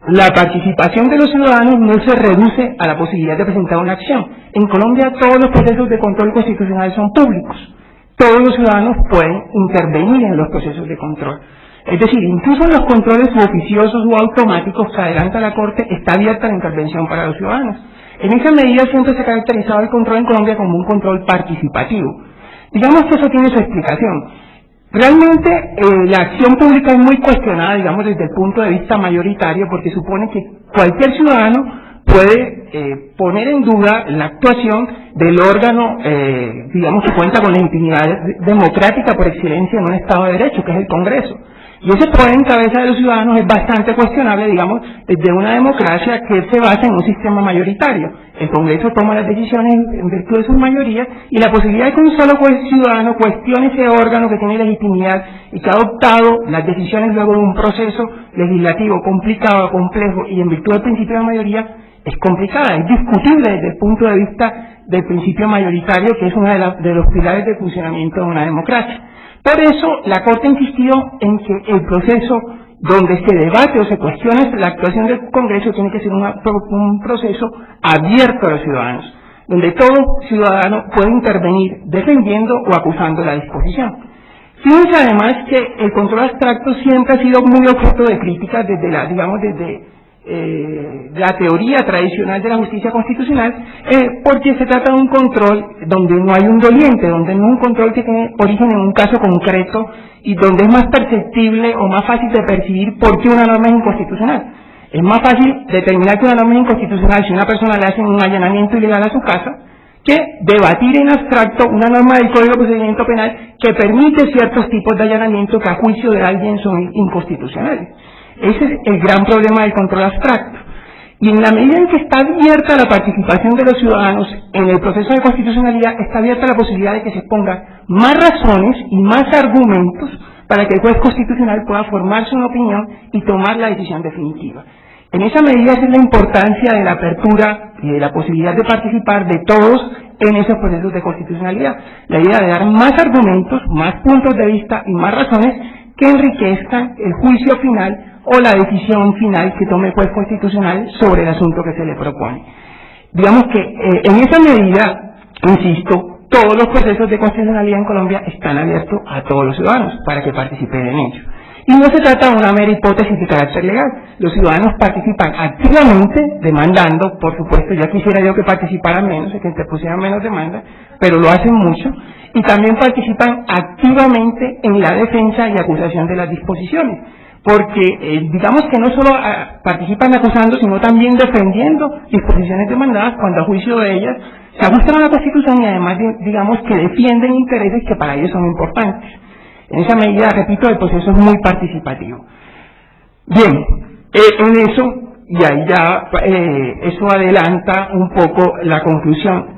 la participación de los ciudadanos no se reduce a la posibilidad de presentar una acción. En Colombia todos los procesos de control constitucional son públicos. Todos los ciudadanos pueden intervenir en los procesos de control. Es decir, incluso en los controles oficiosos o automáticos que adelanta la Corte está abierta la intervención para los ciudadanos. En esa medida siempre se ha caracterizado el control en Colombia como un control participativo. Digamos que eso tiene su explicación. Realmente la acción pública es muy cuestionada, digamos, desde el punto de vista mayoritario, porque supone que cualquier ciudadano puede poner en duda la actuación del órgano, digamos, que cuenta con legitimidad democrática por excelencia en un Estado de Derecho, que es el Congreso. Y ese poder en cabeza de los ciudadanos es bastante cuestionable, digamos, desde una democracia que se basa en un sistema mayoritario. El Congreso toma las decisiones en virtud de sus mayorías, y la posibilidad de que un solo ciudadano cuestione ese órgano que tiene legitimidad y que ha adoptado las decisiones luego de un proceso legislativo complicado, complejo y en virtud del principio de mayoría, es complicada, es discutible desde el punto de vista del principio mayoritario, que es uno de los pilares de funcionamiento de una democracia. Por eso, la Corte insistió en que el proceso donde se debate o se cuestiona la actuación del Congreso tiene que ser un proceso abierto a los ciudadanos, donde todo ciudadano puede intervenir defendiendo o acusando la disposición. Fíjense además que el control abstracto siempre ha sido muy objeto de críticas desde la teoría tradicional de la justicia constitucional, porque se trata de un control donde no hay un doliente, donde no es un control que tiene origen en un caso concreto y donde es más perceptible o más fácil de percibir por qué una norma es inconstitucional. Es más fácil determinar que una norma es inconstitucional si una persona le hace un allanamiento ilegal a su casa, que debatir en abstracto una norma del Código de Procedimiento Penal que permite ciertos tipos de allanamiento que a juicio de alguien son inconstitucionales. Ese es el gran problema del control abstracto. Y en la medida en que está abierta la participación de los ciudadanos en el proceso de constitucionalidad, está abierta la posibilidad de que se pongan más razones y más argumentos para que el juez constitucional pueda formarse una opinión y tomar la decisión definitiva. En esa medida esa es la importancia de la apertura y de la posibilidad de participar de todos en esos procesos de constitucionalidad. La idea de dar más argumentos, más puntos de vista y más razones que enriquezcan el juicio final o la decisión final que tome el juez constitucional sobre el asunto que se le propone. Digamos que en esa medida, insisto, todos los procesos de constitucionalidad en Colombia están abiertos a todos los ciudadanos para que participen en ellos. Y no se trata de una mera hipótesis de carácter legal. Los ciudadanos participan activamente demandando, por supuesto, ya quisiera yo que participaran menos, que interpusieran menos demandas, pero lo hacen mucho, y también participan activamente en la defensa y acusación de las disposiciones, porque digamos que no solo participan acusando, sino también defendiendo disposiciones demandadas cuando a juicio de ellas se ajustan a la Constitución y además digamos que defienden intereses que para ellos son importantes. En esa medida, repito, el proceso es muy participativo. Bien, en eso, y ahí ya eso adelanta un poco la conclusión,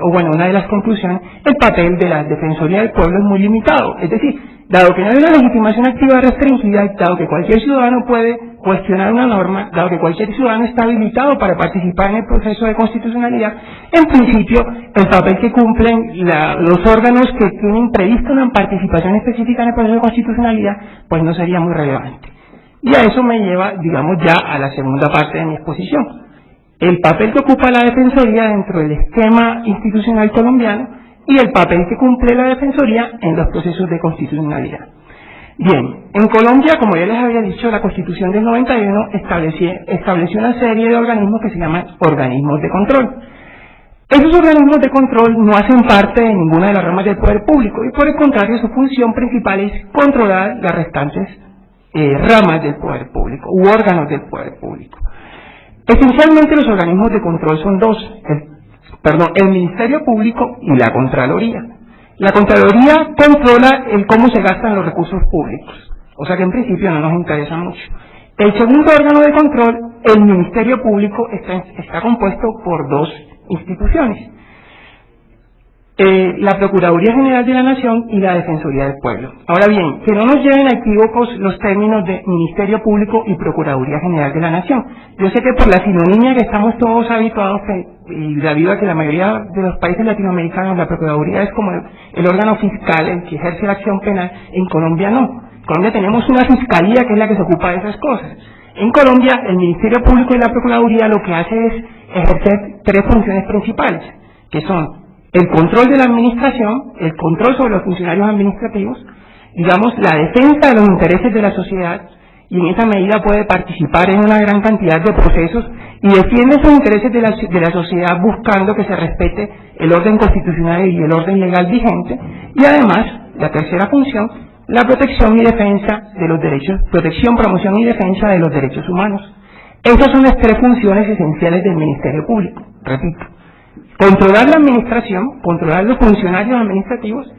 o bueno, una de las conclusiones, el papel de la Defensoría del Pueblo es muy limitado. Es decir, dado que no hay una legitimación activa restringida, dado que cualquier ciudadano puede cuestionar una norma, dado que cualquier ciudadano está habilitado para participar en el proceso de constitucionalidad, en principio, el papel que cumplen los órganos que tienen prevista una participación específica en el proceso de constitucionalidad, pues no sería muy relevante. Y a eso me lleva, digamos, ya a la segunda parte de mi exposición. El papel que ocupa la Defensoría dentro del esquema institucional colombiano y el papel que cumple la Defensoría en los procesos de constitucionalidad. Bien, en Colombia, como ya les había dicho, la Constitución del 91 estableció una serie de organismos que se llaman organismos de control. Esos organismos de control no hacen parte de ninguna de las ramas del poder público y por el contrario su función principal es controlar las restantes ramas del poder público u órganos del poder público. Esencialmente los organismos de control son dos, el Ministerio Público y la Contraloría. La Contraloría controla el cómo se gastan los recursos públicos, o sea que en principio no nos interesa mucho. El segundo órgano de control, el Ministerio Público, está compuesto por dos instituciones, la Procuraduría General de la Nación y la Defensoría del Pueblo. Ahora bien, que no nos lleven a equívocos los términos de Ministerio Público y Procuraduría General de la Nación. Yo sé que por la sinonimia que estamos todos habituados, y debido a que la mayoría de los países latinoamericanos la Procuraduría es como el órgano fiscal, el que ejerce la acción penal, en Colombia no. En Colombia tenemos una fiscalía que es la que se ocupa de esas cosas. En Colombia, el Ministerio Público y la Procuraduría lo que hace es ejercer tres funciones principales, que son el control de la administración, el control sobre los funcionarios administrativos, digamos, la defensa de los intereses de la sociedad, y en esa medida puede participar en una gran cantidad de procesos y defiende esos intereses de la sociedad buscando que se respete el orden constitucional y el orden legal vigente, y además, la tercera función, la protección y defensa de los derechos, protección, promoción y defensa de los derechos humanos. Esas son las tres funciones esenciales del Ministerio Público, repito. Controlar la administración, controlar los funcionarios administrativos,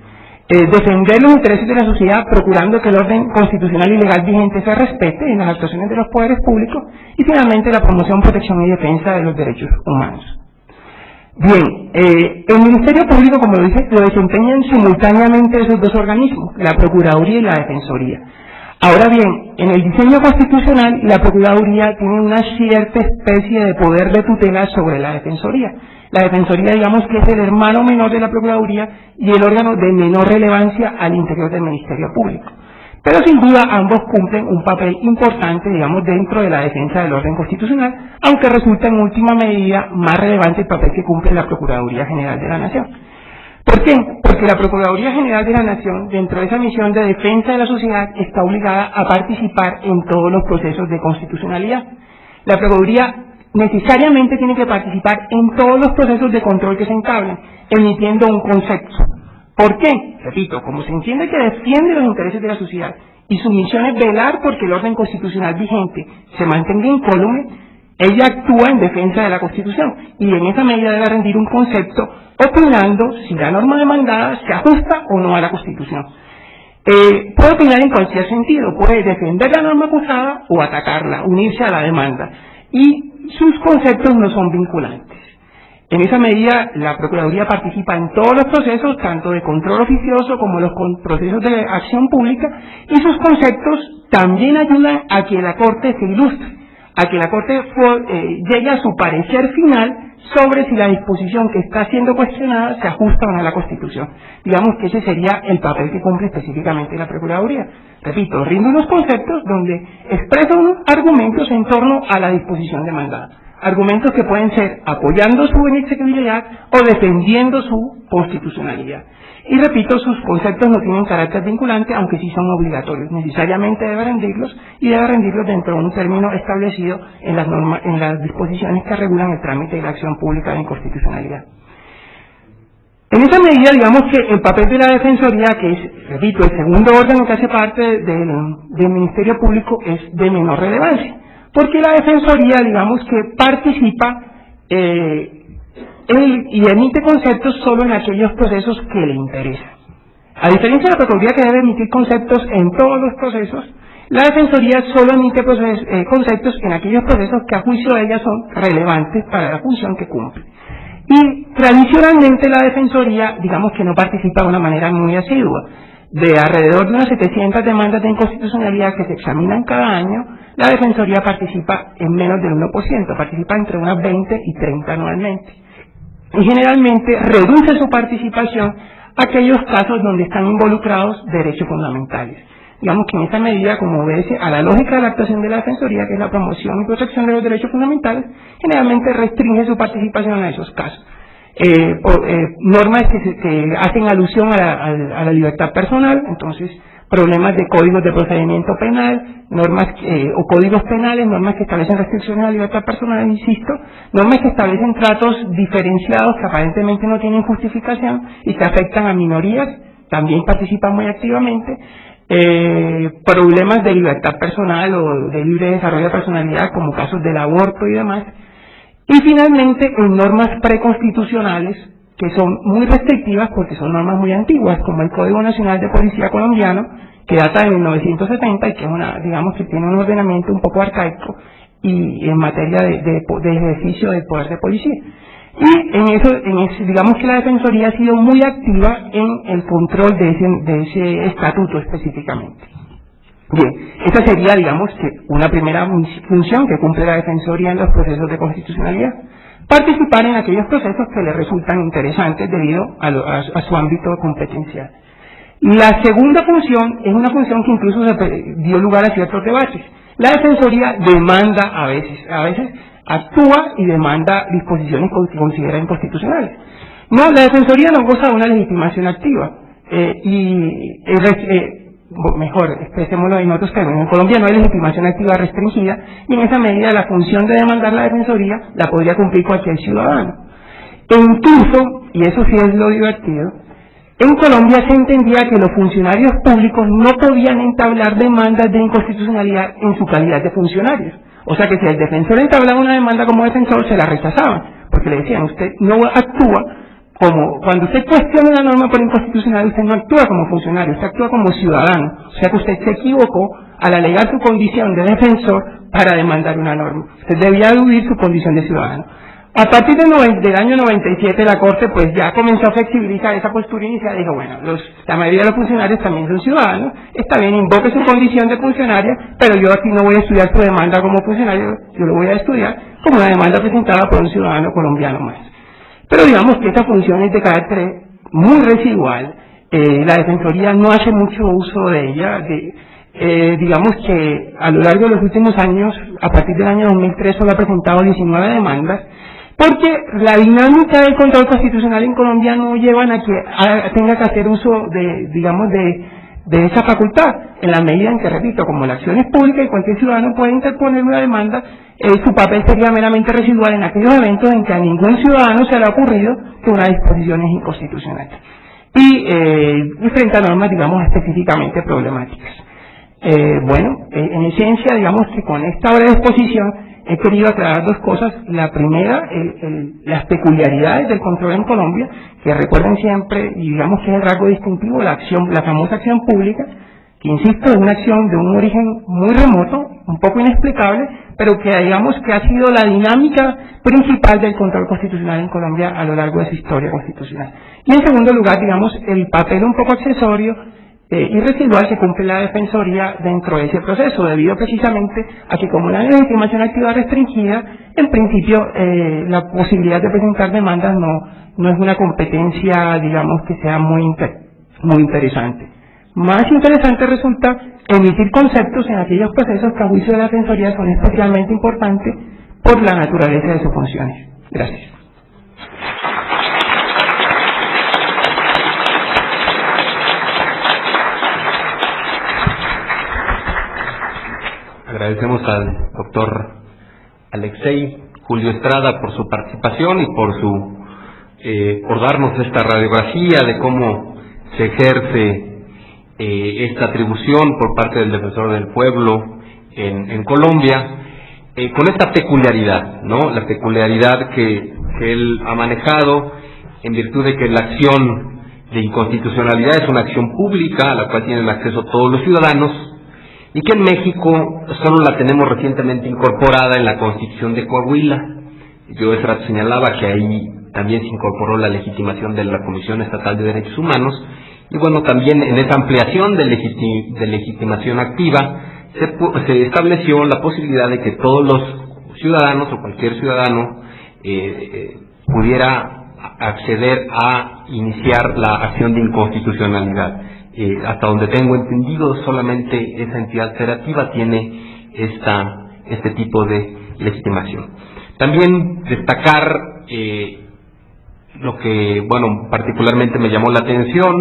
defender los intereses de la sociedad procurando que el orden constitucional y legal vigente se respete en las actuaciones de los poderes públicos y finalmente la promoción, protección y defensa de los derechos humanos. Bien, el Ministerio Público, como lo dije, lo desempeñan simultáneamente esos dos organismos, la Procuraduría y la Defensoría. Ahora bien, en el diseño constitucional la Procuraduría tiene una cierta especie de poder de tutela sobre la Defensoría. La Defensoría, digamos que es el hermano menor de la Procuraduría y el órgano de menor relevancia al interior del Ministerio Público. Pero sin duda ambos cumplen un papel importante, digamos, dentro de la defensa del orden constitucional, aunque resulta en última medida más relevante el papel que cumple la Procuraduría General de la Nación. ¿Por qué? Porque la Procuraduría General de la Nación, dentro de esa misión de defensa de la sociedad, está obligada a participar en todos los procesos de constitucionalidad. La Procuraduría necesariamente tiene que participar en todos los procesos de control que se entablan, emitiendo un concepto. ¿Por qué? Repito, como se entiende que defiende los intereses de la sociedad y su misión es velar porque el orden constitucional vigente se mantenga incólume, ella actúa en defensa de la Constitución y en esa medida debe rendir un concepto opinando si la norma demandada se ajusta o no a la Constitución. Puede opinar en cualquier sentido, puede defender la norma acusada o atacarla, unirse a la demanda, y sus conceptos no son vinculantes. En esa medida, la Procuraduría participa en todos los procesos, tanto de control oficioso como los procesos de acción pública, y sus conceptos también ayudan a que la Corte se ilustre, a que la Corte llegue a su parecer final sobre si la disposición que está siendo cuestionada se ajusta o no a la Constitución. Digamos que ese sería el papel que cumple específicamente la Procuraduría. Repito, rinde unos conceptos donde expresa unos argumentos en torno a la disposición demandada. argumentos que pueden ser apoyando su inexequibilidad o defendiendo su constitucionalidad. Y repito, sus conceptos no tienen carácter vinculante, aunque sí son obligatorios. Necesariamente debe rendirlos, y debe rendirlos dentro de un término establecido en las disposiciones que regulan el trámite de la acción pública de inconstitucionalidad. En esa medida, digamos que el papel de la Defensoría, que es, repito, el segundo órgano que hace parte del Ministerio Público, es de menor relevancia, porque la Defensoría, digamos que participa y emite conceptos solo en aquellos procesos que le interesan. A diferencia de la Procuraduría, que debe emitir conceptos en todos los procesos, la Defensoría solo emite conceptos en aquellos procesos que a juicio de ella son relevantes para la función que cumple. Y tradicionalmente la Defensoría, digamos que no participa de una manera muy asidua. De alrededor de unas 700 demandas de inconstitucionalidad que se examinan cada año, la Defensoría participa en menos del 1%, participa entre unas 20 y 30 anualmente. Y generalmente reduce su participación a aquellos casos donde están involucrados derechos fundamentales. Digamos que en esa medida, como obedece a la lógica de la actuación de la Defensoría, que es la promoción y protección de los derechos fundamentales, generalmente restringe su participación a esos casos. Normas que hacen alusión a la libertad personal, entonces problemas de códigos de procedimiento penal, normas o códigos penales, normas que establecen restricciones a la libertad personal, insisto, normas que establecen tratos diferenciados que aparentemente no tienen justificación y que afectan a minorías, también participan muy activamente. Problemas de libertad personal o de libre desarrollo de personalidad, como casos del aborto y demás. Y finalmente, en normas preconstitucionales que son muy restrictivas porque son normas muy antiguas, como el Código Nacional de Policía Colombiano, que data de 1970 y que es digamos que tiene un ordenamiento un poco arcaico y en materia de ejercicio del poder de policía. Y en eso, digamos que la Defensoría ha sido muy activa en el control de ese estatuto específicamente. Bien, esa sería, digamos, que una primera función que cumple la Defensoría en los procesos de constitucionalidad. Participar en aquellos procesos que le resultan interesantes debido a su ámbito competencial. La segunda función es una función que incluso dio lugar a ciertos debates. La Defensoría demanda a veces actúa y demanda disposiciones que considera inconstitucionales. No, la Defensoría no goza de una legitimación activa. Mejor, expresémoslo en otros términos. En Colombia no hay legitimación activa restringida y en esa medida la función de demandar la Defensoría la podría cumplir cualquier ciudadano. E incluso, y eso sí es lo divertido, en Colombia se entendía que los funcionarios públicos no podían entablar demandas de inconstitucionalidad en su calidad de funcionarios. O sea que si el defensor entablaba una demanda como defensor, se la rechazaban, porque le decían, usted no actúa como, cuando usted cuestiona una norma por inconstitucional, usted no actúa como funcionario, usted actúa como ciudadano. O sea que usted se equivocó al alegar su condición de defensor para demandar una norma. Usted debía aludir su condición de ciudadano. A partir del año 97 la Corte pues ya comenzó a flexibilizar esa postura inicial y dijo, bueno, la mayoría de los funcionarios también son ciudadanos, está bien, invoque su condición de funcionario, pero yo aquí no voy a estudiar su demanda como funcionario, yo lo voy a estudiar como una demanda presentada por un ciudadano colombiano más. Pero digamos que esa función es de carácter muy residual, la Defensoría no hace mucho uso de ella, digamos que a lo largo de los últimos años, a partir del año 2003 solo ha presentado 19 demandas, porque la dinámica del control constitucional en Colombia no llevan a que tenga que hacer uso de esa facultad, en la medida en que, repito, como la acción es pública y cualquier ciudadano puede interponer una demanda, su papel sería meramente residual en aquellos eventos en que a ningún ciudadano se le ha ocurrido que una disposición es inconstitucional. Y frente a normas, digamos, específicamente problemáticas. En esencia, digamos que con esta breve exposición he querido aclarar dos cosas. La primera, las peculiaridades del control en Colombia, que recuerden siempre, y digamos que es el rasgo distintivo, la famosa acción pública, que insisto, es una acción de un origen muy remoto, un poco inexplicable, pero que digamos que ha sido la dinámica principal del control constitucional en Colombia a lo largo de su historia constitucional. Y en segundo lugar, digamos, el papel un poco accesorio y residual que cumple la Defensoría dentro de ese proceso, debido precisamente a que como la legitimación activa restringida, en principio la posibilidad de presentar demandas no es una competencia, digamos, que sea muy interesante. Más interesante resulta emitir conceptos en aquellos procesos que a juicio de la Defensoría son especialmente importantes por la naturaleza de sus funciones. Gracias. Agradecemos al doctor Alexei Julio Estrada por su participación y por darnos esta radiografía de cómo se ejerce esta atribución por parte del Defensor del Pueblo en Colombia, con esta peculiaridad, ¿no? La peculiaridad que él ha manejado en virtud de que la acción de inconstitucionalidad es una acción pública a la cual tienen acceso todos los ciudadanos, y que en México solo la tenemos recientemente incorporada en la Constitución de Coahuila. Yo ese rato señalaba que ahí también se incorporó la legitimación de la Comisión Estatal de Derechos Humanos, y bueno, también en esa ampliación de legitimación activa se estableció la posibilidad de que todos los ciudadanos o cualquier ciudadano pudiera acceder a iniciar la acción de inconstitucionalidad. Hasta donde tengo entendido, solamente esa entidad federativa tiene este tipo de legitimación. También destacar lo que, bueno, particularmente me llamó la atención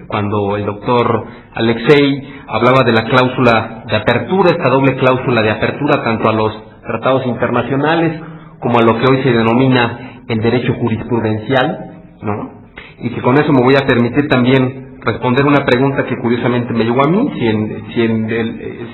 cuando el doctor Alexei hablaba de la cláusula de apertura, esta doble cláusula de apertura tanto a los tratados internacionales como a lo que hoy se denomina el derecho jurisprudencial, ¿no? Y que con eso me voy a permitir también responder una pregunta que curiosamente me llegó a mí,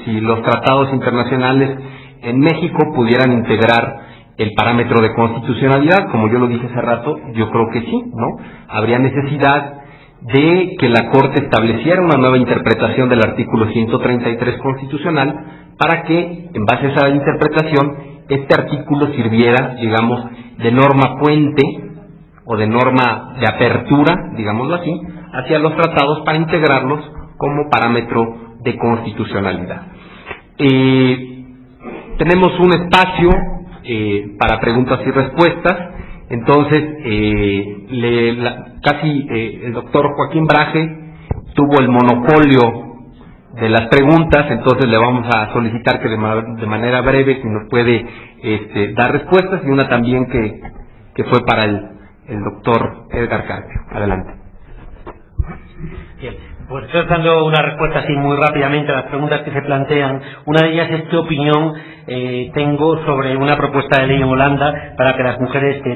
si los tratados internacionales en México pudieran integrar el parámetro de constitucionalidad. Como yo lo dije hace rato, yo creo que sí, ¿no? Habría necesidad de que la Corte estableciera una nueva interpretación del artículo 133 constitucional para que, en base a esa interpretación, este artículo sirviera, digamos, de norma puente o de norma de apertura, digámoslo así, hacia los tratados para integrarlos como parámetro de constitucionalidad. Tenemos un espacio para preguntas y respuestas, entonces el doctor Joaquín Braje tuvo el monopolio de las preguntas, entonces le vamos a solicitar que de manera breve si nos puede dar respuestas, y una también que fue para el doctor Edgar Carpio. Adelante. Bien, pues estoy dando una respuesta así muy rápidamente a las preguntas que se plantean. Una de ellas es qué opinión tengo sobre una propuesta de ley en Holanda para que las mujeres que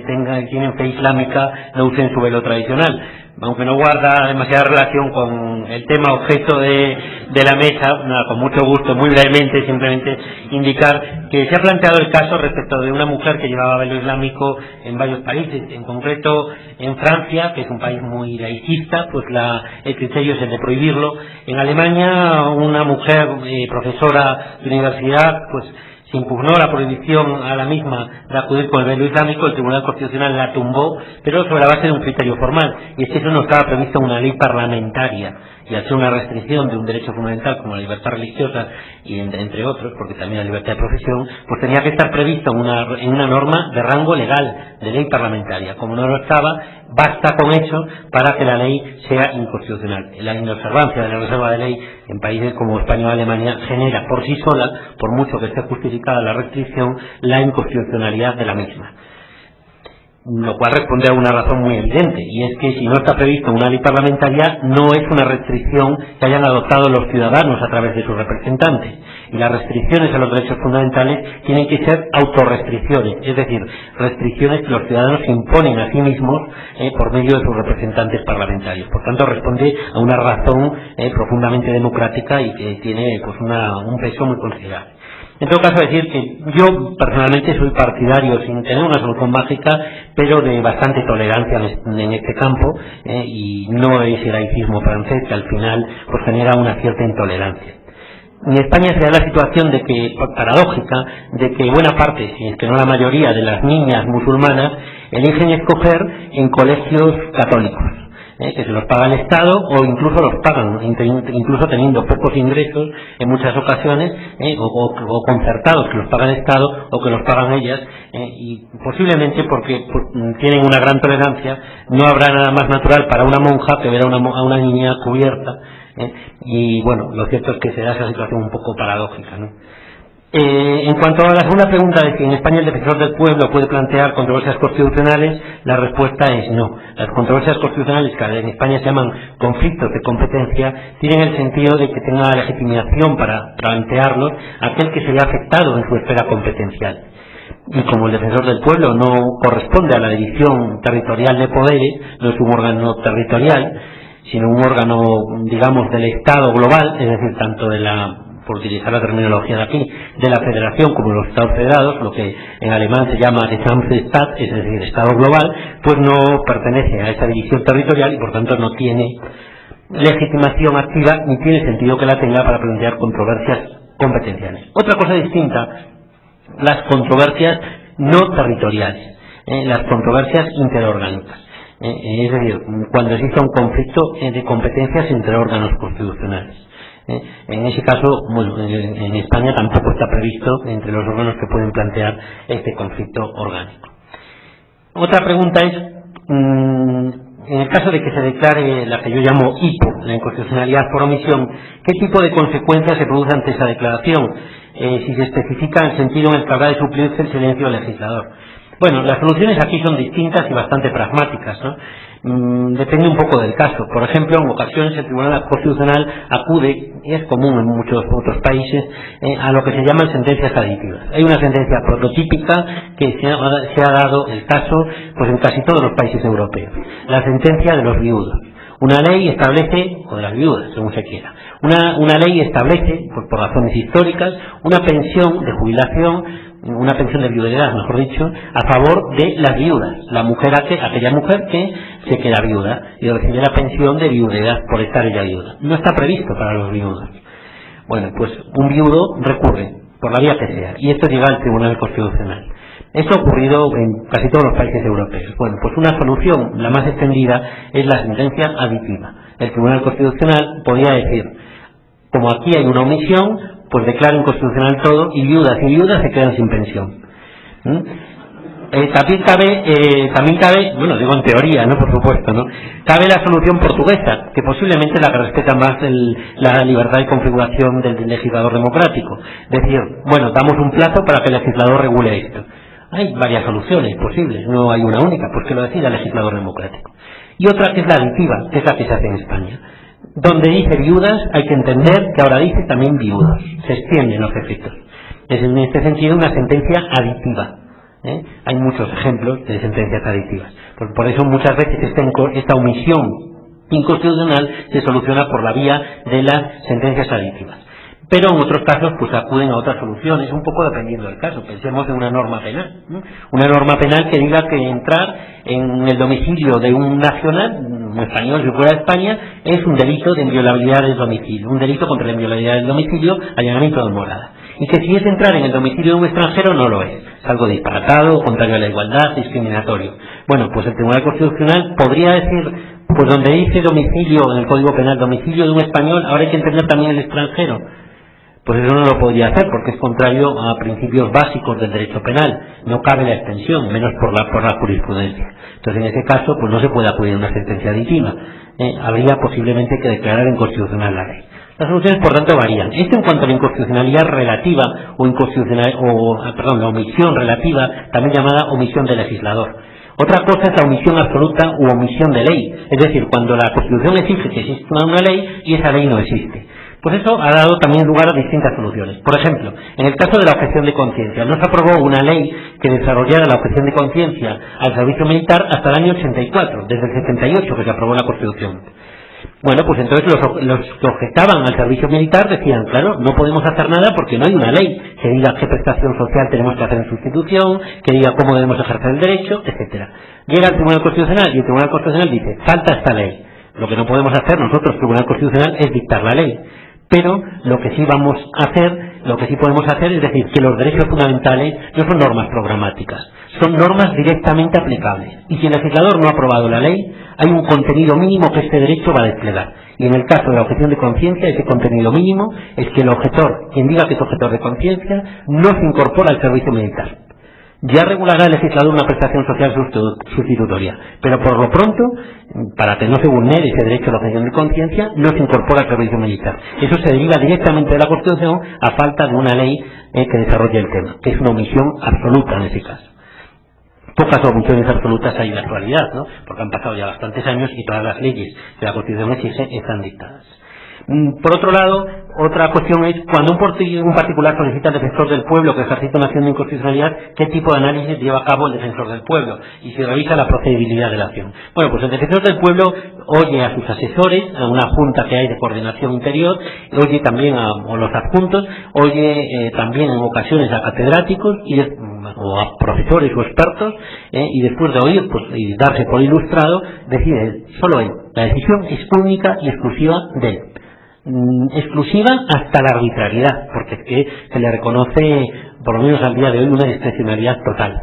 tienen fe islámica no usen su velo tradicional. Aunque no guarda demasiada relación con el tema objeto de la mesa, nada, con mucho gusto, muy brevemente, simplemente indicar que se ha planteado el caso respecto de una mujer que llevaba velo islámico en varios países, en concreto en Francia, que es un país muy laicista, pues el criterio es el de prohibirlo. En Alemania, una mujer profesora de universidad, pues se impugnó la prohibición a la misma de acudir con el velo islámico. El Tribunal Constitucional la tumbó, pero sobre la base de un criterio formal, y es que eso no estaba previsto en una ley parlamentaria, y al ser una restricción de un derecho fundamental como la libertad religiosa y entre otros, porque también la libertad de profesión, pues tenía que estar previsto en una norma de rango legal, de ley parlamentaria. Como no lo estaba, basta con eso para que la ley sea inconstitucional. La inobservancia de la reserva de ley en países como España o Alemania genera por sí sola, por mucho que esté justificada la restricción, la inconstitucionalidad de la misma. Lo cual responde a una razón muy evidente, y es que si no está previsto en una ley parlamentaria, no es una restricción que hayan adoptado los ciudadanos a través de sus representantes, y las restricciones a los derechos fundamentales tienen que ser autorrestricciones, es decir, restricciones que los ciudadanos imponen a sí mismos por medio de sus representantes parlamentarios. Por tanto, responde a una razón profundamente democrática y que tiene pues un peso muy considerable. En todo caso, decir que yo personalmente soy partidario, sin tener una solución mágica, pero de bastante tolerancia en este campo, y no ese laicismo francés que al final pues genera una cierta intolerancia. En España se da la situación paradójica de que buena parte, si es que no la mayoría, de las niñas musulmanas eligen escoger en colegios católicos, que se los paga el Estado, o incluso los pagan, incluso teniendo pocos ingresos en muchas ocasiones, o concertados que los paga el Estado o que los pagan ellas, y posiblemente porque tienen una gran tolerancia. No habrá nada más natural para una monja que ver a una niña cubierta, y bueno, lo cierto es que se da esa situación un poco paradójica, ¿no? En cuanto a la segunda pregunta de si en España el defensor del pueblo puede plantear controversias constitucionales, la respuesta es no. Las controversias constitucionales, que en España se llaman conflictos de competencia, tienen el sentido de que tenga legitimación para plantearlos aquel que se vea afectado en su esfera competencial. Y como el defensor del pueblo no corresponde a la división territorial de poderes, no es un órgano territorial, sino un órgano, digamos, del Estado global, es decir, tanto de la, por utilizar la terminología de aquí, de la federación como de los Estados federados, lo que en alemán se llama Gesamtstaat, es decir, Estado global, pues no pertenece a esa división territorial y por tanto no tiene legitimación activa ni tiene sentido que la tenga para plantear controversias competenciales. Otra cosa distinta, las controversias no territoriales, las controversias interorgánicas. Es decir, cuando existe un conflicto de competencias entre órganos constitucionales. En ese caso, bueno, en España tampoco está previsto entre los órganos que pueden plantear este conflicto orgánico. Otra pregunta es, en el caso de que se declare la que yo llamo IPO, la inconstitucionalidad por omisión, ¿qué tipo de consecuencias se produce ante esa declaración? Si se especifica el sentido en el que habrá de suplirse el silencio del legislador. Bueno, las soluciones aquí son distintas y bastante pragmáticas, ¿no? Depende un poco del caso. Por ejemplo, en ocasiones el Tribunal Constitucional acude, y es común en muchos otros países, a lo que se llaman sentencias aditivas. Hay una sentencia prototípica que se ha dado el caso pues en casi todos los países europeos. La sentencia de los viudos. Una ley establece, o de las viudas, según se quiera, una ley establece, pues por razones históricas, una pensión de jubilación, una pensión de viudedad, mejor dicho, a favor de las viudas, aquella mujer que se queda viuda y recibe la pensión de viudedad por estar ella viuda. No está previsto para los viudos. Bueno, pues un viudo recurre, por la vía que sea, y esto llega al Tribunal Constitucional. Esto ha ocurrido en casi todos los países europeos. Bueno, pues una solución, la más extendida, es la sentencia aditiva. El Tribunal Constitucional podría decir, como aquí hay una omisión, pues declara inconstitucional todo y viudas se quedan sin pensión. También cabe, bueno, digo en teoría, no, por supuesto, ¿no? Cabe la solución portuguesa, que posiblemente la que respeta más la libertad de configuración del legislador democrático. Es decir, bueno, damos un plazo para que el legislador regule esto. Hay varias soluciones posibles, no hay una única, pues que lo decida el legislador democrático. Y otra que es la aditiva, que es la que se hace en España. Donde dice viudas, hay que entender que ahora dice también viudos. Se extienden los efectos. Es en este sentido una sentencia aditiva. Hay muchos ejemplos de sentencias aditivas. Por eso muchas veces esta omisión inconstitucional se soluciona por la vía de las sentencias aditivas. Pero en otros casos pues acuden a otras soluciones, un poco dependiendo del caso. Pensemos en una norma penal. Una norma penal que diga que entrar en el domicilio de un nacional, un español si fuera de España, es un delito de inviolabilidad del domicilio, un delito contra la inviolabilidad del domicilio, allanamiento de morada. Y que si es entrar en el domicilio de un extranjero no lo es algo disparatado, contrario a la igualdad, discriminatorio. Bueno, pues el Tribunal Constitucional podría decir, pues donde dice domicilio en el Código Penal, domicilio de un español, ahora hay que entender también el extranjero. Pues eso no lo podría hacer porque es contrario a principios básicos del derecho penal. No cabe la extensión, menos por la jurisprudencia. Entonces, en ese caso, pues no se puede acudir a una sentencia aditiva. Habría posiblemente que declarar inconstitucional la ley. Las soluciones, por tanto, varían. Esto en cuanto a la inconstitucionalidad relativa la omisión relativa, también llamada omisión del legislador. Otra cosa es la omisión absoluta u omisión de ley. Es decir, cuando la Constitución exige que exista una ley y esa ley no existe. Pues eso ha dado también lugar a distintas soluciones. Por ejemplo, en el caso de la objeción de conciencia, no se aprobó una ley que desarrollara la objeción de conciencia al servicio militar hasta el año 84, desde el 78 que se aprobó la Constitución. Bueno, pues entonces los que objetaban al servicio militar decían, claro, no podemos hacer nada porque no hay una ley que diga qué prestación social tenemos que hacer en sustitución, que diga cómo debemos ejercer el derecho, etcétera. Llega al Tribunal Constitucional y el Tribunal Constitucional dice, falta esta ley. Lo que no podemos hacer nosotros, Tribunal Constitucional, es dictar la ley. Pero lo que sí podemos hacer es decir que los derechos fundamentales no son normas programáticas, son normas directamente aplicables. Y si el legislador no ha aprobado la ley, hay un contenido mínimo que este derecho va a desplegar. Y en el caso de la objeción de conciencia, ese contenido mínimo es que el objetor, quien diga que es objetor de conciencia, no se incorpora al servicio militar. Ya regulará el legislador una prestación social sustitutoria, pero por lo pronto, para que no se vulnere ese derecho a la objeción de conciencia, no se incorpora el servicio militar. Eso se deriva directamente de la Constitución a falta de una ley que desarrolle el tema, que es una omisión absoluta en ese caso. Pocas omisiones absolutas hay en la actualidad, ¿no? Porque han pasado ya bastantes años y todas las leyes que la Constitución exige están dictadas. Por otro lado, otra cuestión es cuando un particular solicita al defensor del pueblo que ejercita una acción de inconstitucionalidad, ¿qué tipo de análisis lleva a cabo el defensor del pueblo? Y se revisa la procedibilidad de la acción. Bueno, pues el defensor del pueblo oye a sus asesores, a una junta que hay de coordinación interior, oye también a los adjuntos, oye también en ocasiones a catedráticos o a profesores o expertos, y después de oír y darse por ilustrado, decide solo él. La decisión es única y exclusiva de él. Exclusiva hasta la arbitrariedad, porque es que se le reconoce, por lo menos al día de hoy, una discrecionalidad total.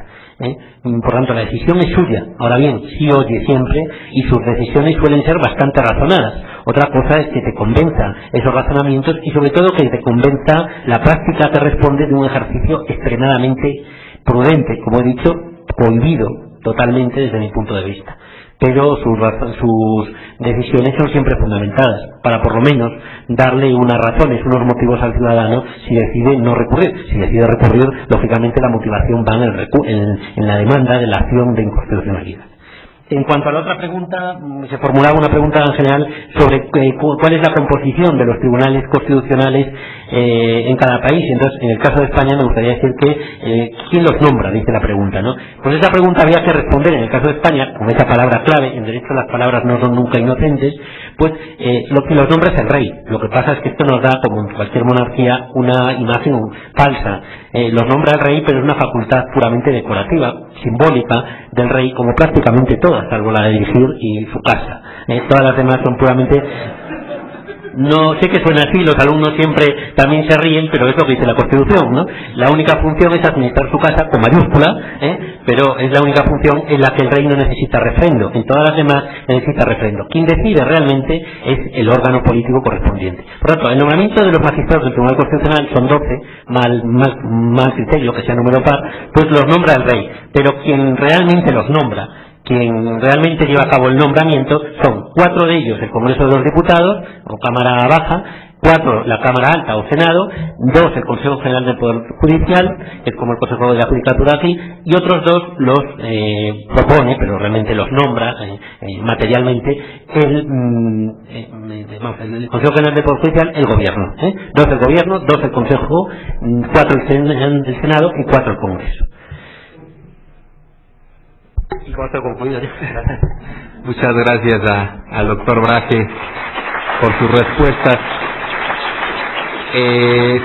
Por tanto, la decisión es suya. Ahora bien, sí oye siempre y sus decisiones suelen ser bastante razonadas. Otra cosa es que te convenza esos razonamientos y sobre todo que te convenza la práctica que responde de un ejercicio extremadamente prudente, como he dicho, prohibido totalmente desde mi punto de vista. Pero sus decisiones son siempre fundamentadas, para por lo menos darle unas razones, unos motivos al ciudadano si decide no recurrir. Si decide recurrir, lógicamente la motivación va en la demanda de la acción de inconstitucionalidad. En cuanto a la otra pregunta, se formulaba una pregunta en general sobre cuál es la composición de los tribunales constitucionales en cada país. Entonces, en el caso de España me gustaría decir que ¿quién los nombra? Dice la pregunta, ¿no? Pues esa pregunta había que responder en el caso de España con esa palabra clave. En derecho las palabras no son nunca inocentes. Pues lo que los nombra es el rey. Lo que pasa es que esto nos da, como en cualquier monarquía, una imagen falsa. Los nombra el rey, pero es una facultad puramente decorativa, simbólica del rey, como prácticamente todas, salvo la de dirigir y su casa. Todas las demás son puramente... No sé que suena así, los alumnos siempre también se ríen, pero es lo que dice la Constitución, ¿no? La única función es administrar su casa con mayúscula, pero es la única función en la que el rey no necesita refrendo. En todas las demás necesita refrendo. Quien decide realmente es el órgano político correspondiente. Por lo tanto, el nombramiento de los magistrados del Tribunal Constitucional son 12, mal criterio, que sea número par, pues los nombra el rey. Pero quien realmente los nombra, quien realmente lleva a cabo el nombramiento, son 4 de ellos el Congreso de los Diputados, o Cámara Baja, 4 la Cámara Alta o Senado, 2 el Consejo General del Poder Judicial, que es como el Consejo de la Judicatura aquí, y otros 2 los propone, pero realmente los nombra materialmente, el Consejo General del Poder Judicial, el Gobierno. 2 el Gobierno, 2 el Consejo, 4 el Senado y 4 el Congreso. Y con esto he concluido. Muchas gracias al doctor Braje por sus respuestas.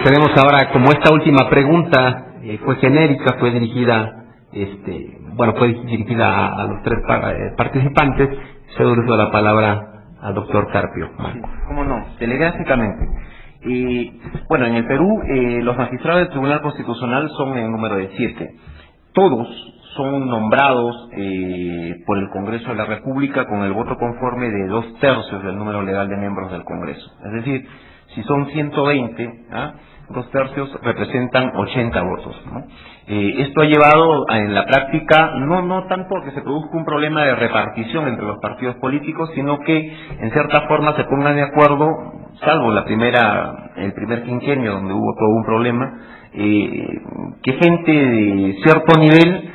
Tenemos ahora, como esta última pregunta fue genérica, fue dirigida, fue dirigida a los 3 participantes, se doy uso de la palabra al doctor Carpio. ¿Cómo no? Telegráficamente. Bueno, en el Perú los magistrados del Tribunal Constitucional son en número de 7. Todos son nombrados por el Congreso de la República con el voto conforme de 2/3 del número legal de miembros del Congreso. Es decir, si son 120, 2/3 representan 80 votos, ¿no? Esto ha llevado en la práctica, no tanto que se produzca un problema de repartición entre los partidos políticos, sino que en cierta forma se pongan de acuerdo, salvo el primer quinquenio donde hubo todo un problema, que gente de cierto nivel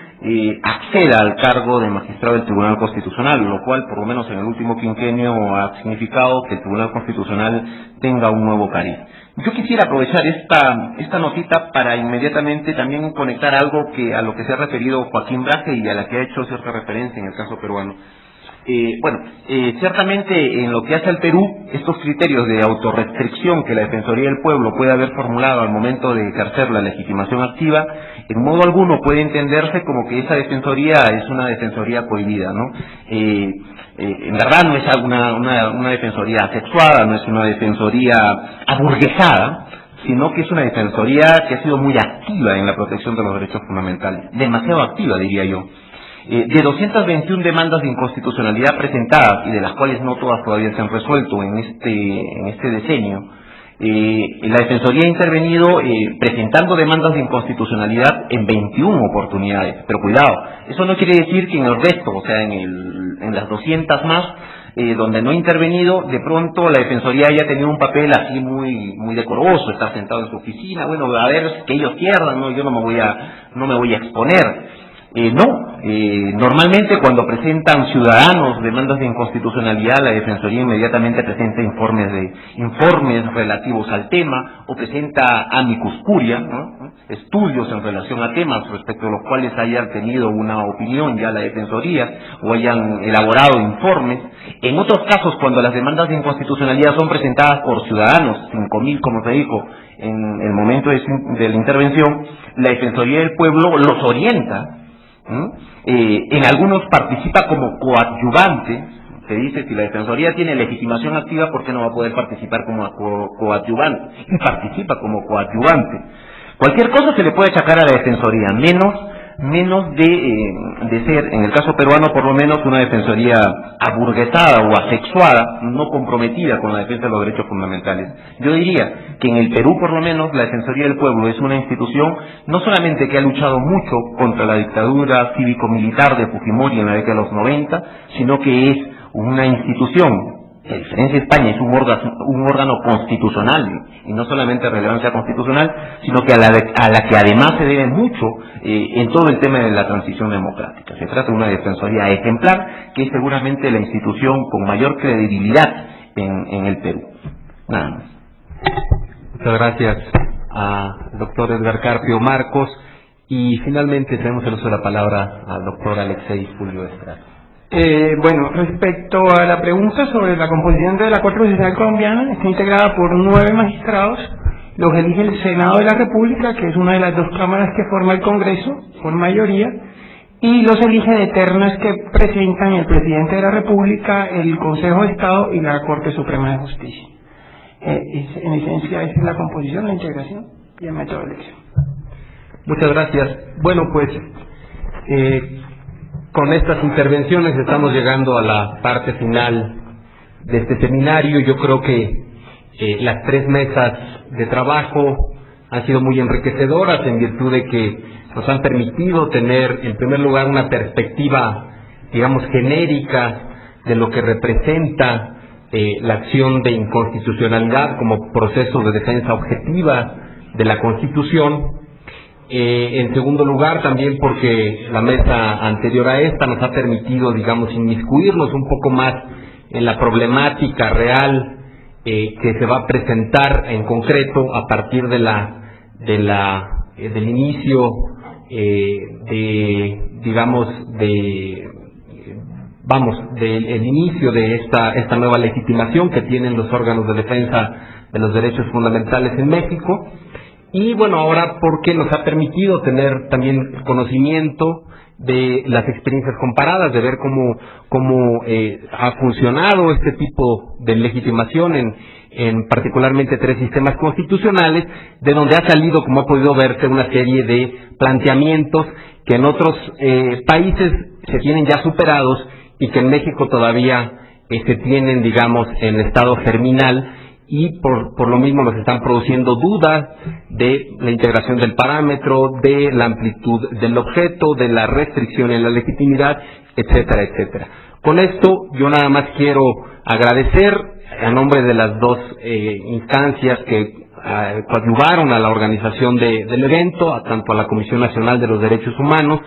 acceda al cargo de magistrado del Tribunal Constitucional, lo cual por lo menos en el último quinquenio ha significado que el Tribunal Constitucional tenga un nuevo cariz. Yo quisiera aprovechar esta notita para inmediatamente también conectar algo a lo que se ha referido Joaquín Braje y a la que ha hecho cierta referencia en el caso peruano. Ciertamente en lo que hace al Perú, estos criterios de autorrestricción que la Defensoría del Pueblo puede haber formulado al momento de ejercer la legitimación activa, en modo alguno puede entenderse como que esa defensoría es una defensoría cohibida, ¿no? En verdad no es una defensoría asexuada, no es una defensoría aburguesada, sino que es una defensoría que ha sido muy activa en la protección de los derechos fundamentales, demasiado activa, diría yo. De 221 demandas de inconstitucionalidad presentadas, y de las cuales no todas todavía se han resuelto en este decenio, La Defensoría ha intervenido presentando demandas de inconstitucionalidad en 21 oportunidades, pero cuidado, eso no quiere decir que en el resto, o sea, en las 200 más, donde no ha intervenido, de pronto la Defensoría haya tenido un papel así muy decoroso, está sentado en su oficina, bueno, a ver, que ellos pierdan, ¿no? Yo no me voy a exponer. Normalmente cuando presentan ciudadanos demandas de inconstitucionalidad, la Defensoría inmediatamente presenta informes relativos al tema, o presenta amicus curia, ¿no? Estudios en relación a temas respecto a los cuales hayan tenido una opinión ya la Defensoría, o hayan elaborado informes. En otros casos, cuando las demandas de inconstitucionalidad son presentadas por ciudadanos, 5.000 como se dijo en el momento de la intervención, la Defensoría del Pueblo los orienta. En algunos participa como coadyuvante. Se dice, si la Defensoría tiene legitimación activa, ¿por qué no va a poder participar como coadyuvante? Y participa como coadyuvante. Cualquier cosa se le puede achacar a la Defensoría, menos de ser, en el caso peruano, por lo menos una Defensoría aburguesada o asexuada, no comprometida con la defensa de los derechos fundamentales. Yo diría que en el Perú, por lo menos, la Defensoría del Pueblo es una institución no solamente que ha luchado mucho contra la dictadura cívico-militar de Fujimori en la década de los 90, sino que es una institución, a diferencia de España, es un órgano constitucional, y no solamente de relevancia constitucional, sino que a la que además se debe mucho en todo el tema de la transición democrática. Se trata de una Defensoría ejemplar, que es seguramente la institución con mayor credibilidad en el Perú. Nada más. Muchas gracias al doctor Edgar Carpio Marcos, y finalmente tenemos el uso de la palabra al doctor Alexei Fulvio Estrada. Bueno, respecto a la pregunta sobre la composición de la Corte Procesal Colombiana, está integrada por 9 magistrados, los elige el Senado de la República, que es una de las 2 cámaras que forma el Congreso, por mayoría, y los elige de ternas que presentan el Presidente de la República, el Consejo de Estado y la Corte Suprema de Justicia. En esencia, esa es la composición, la integración y el método de elección. Muchas gracias. Bueno, pues con estas intervenciones estamos llegando a la parte final de este seminario. Yo creo que las 3 mesas de trabajo han sido muy enriquecedoras en virtud de que nos han permitido tener, en primer lugar, una perspectiva, digamos, genérica de lo que representa la acción de inconstitucionalidad como proceso de defensa objetiva de la Constitución. En segundo lugar, también porque la mesa anterior a esta nos ha permitido, digamos, inmiscuirnos un poco más en la problemática real que se va a presentar en concreto a partir del inicio del inicio de esta nueva legitimación que tienen los órganos de defensa de los derechos fundamentales en México. Y bueno, ahora porque nos ha permitido tener también conocimiento de las experiencias comparadas, de ver cómo ha funcionado este tipo de legitimación en particularmente 3 sistemas constitucionales, de donde ha salido, como ha podido verse, una serie de planteamientos que en otros países se tienen ya superados y que en México todavía se tienen, digamos, en estado germinal, y por lo mismo nos están produciendo dudas de la integración del parámetro, de la amplitud del objeto, de la restricción en la legitimidad, etcétera, etcétera. Con esto yo nada más quiero agradecer a nombre de las 2 instancias que coadyuvaron a la organización del evento, tanto a la Comisión Nacional de los Derechos Humanos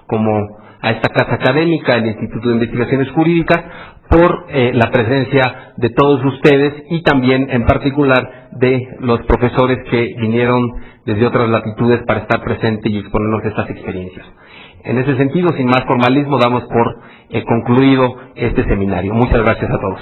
como a esta casa académica, el Instituto de Investigaciones Jurídicas, por la presencia de todos ustedes y también en particular de los profesores que vinieron desde otras latitudes para estar presentes y exponernos estas experiencias. En ese sentido, sin más formalismo, damos por concluido este seminario. Muchas gracias a todos.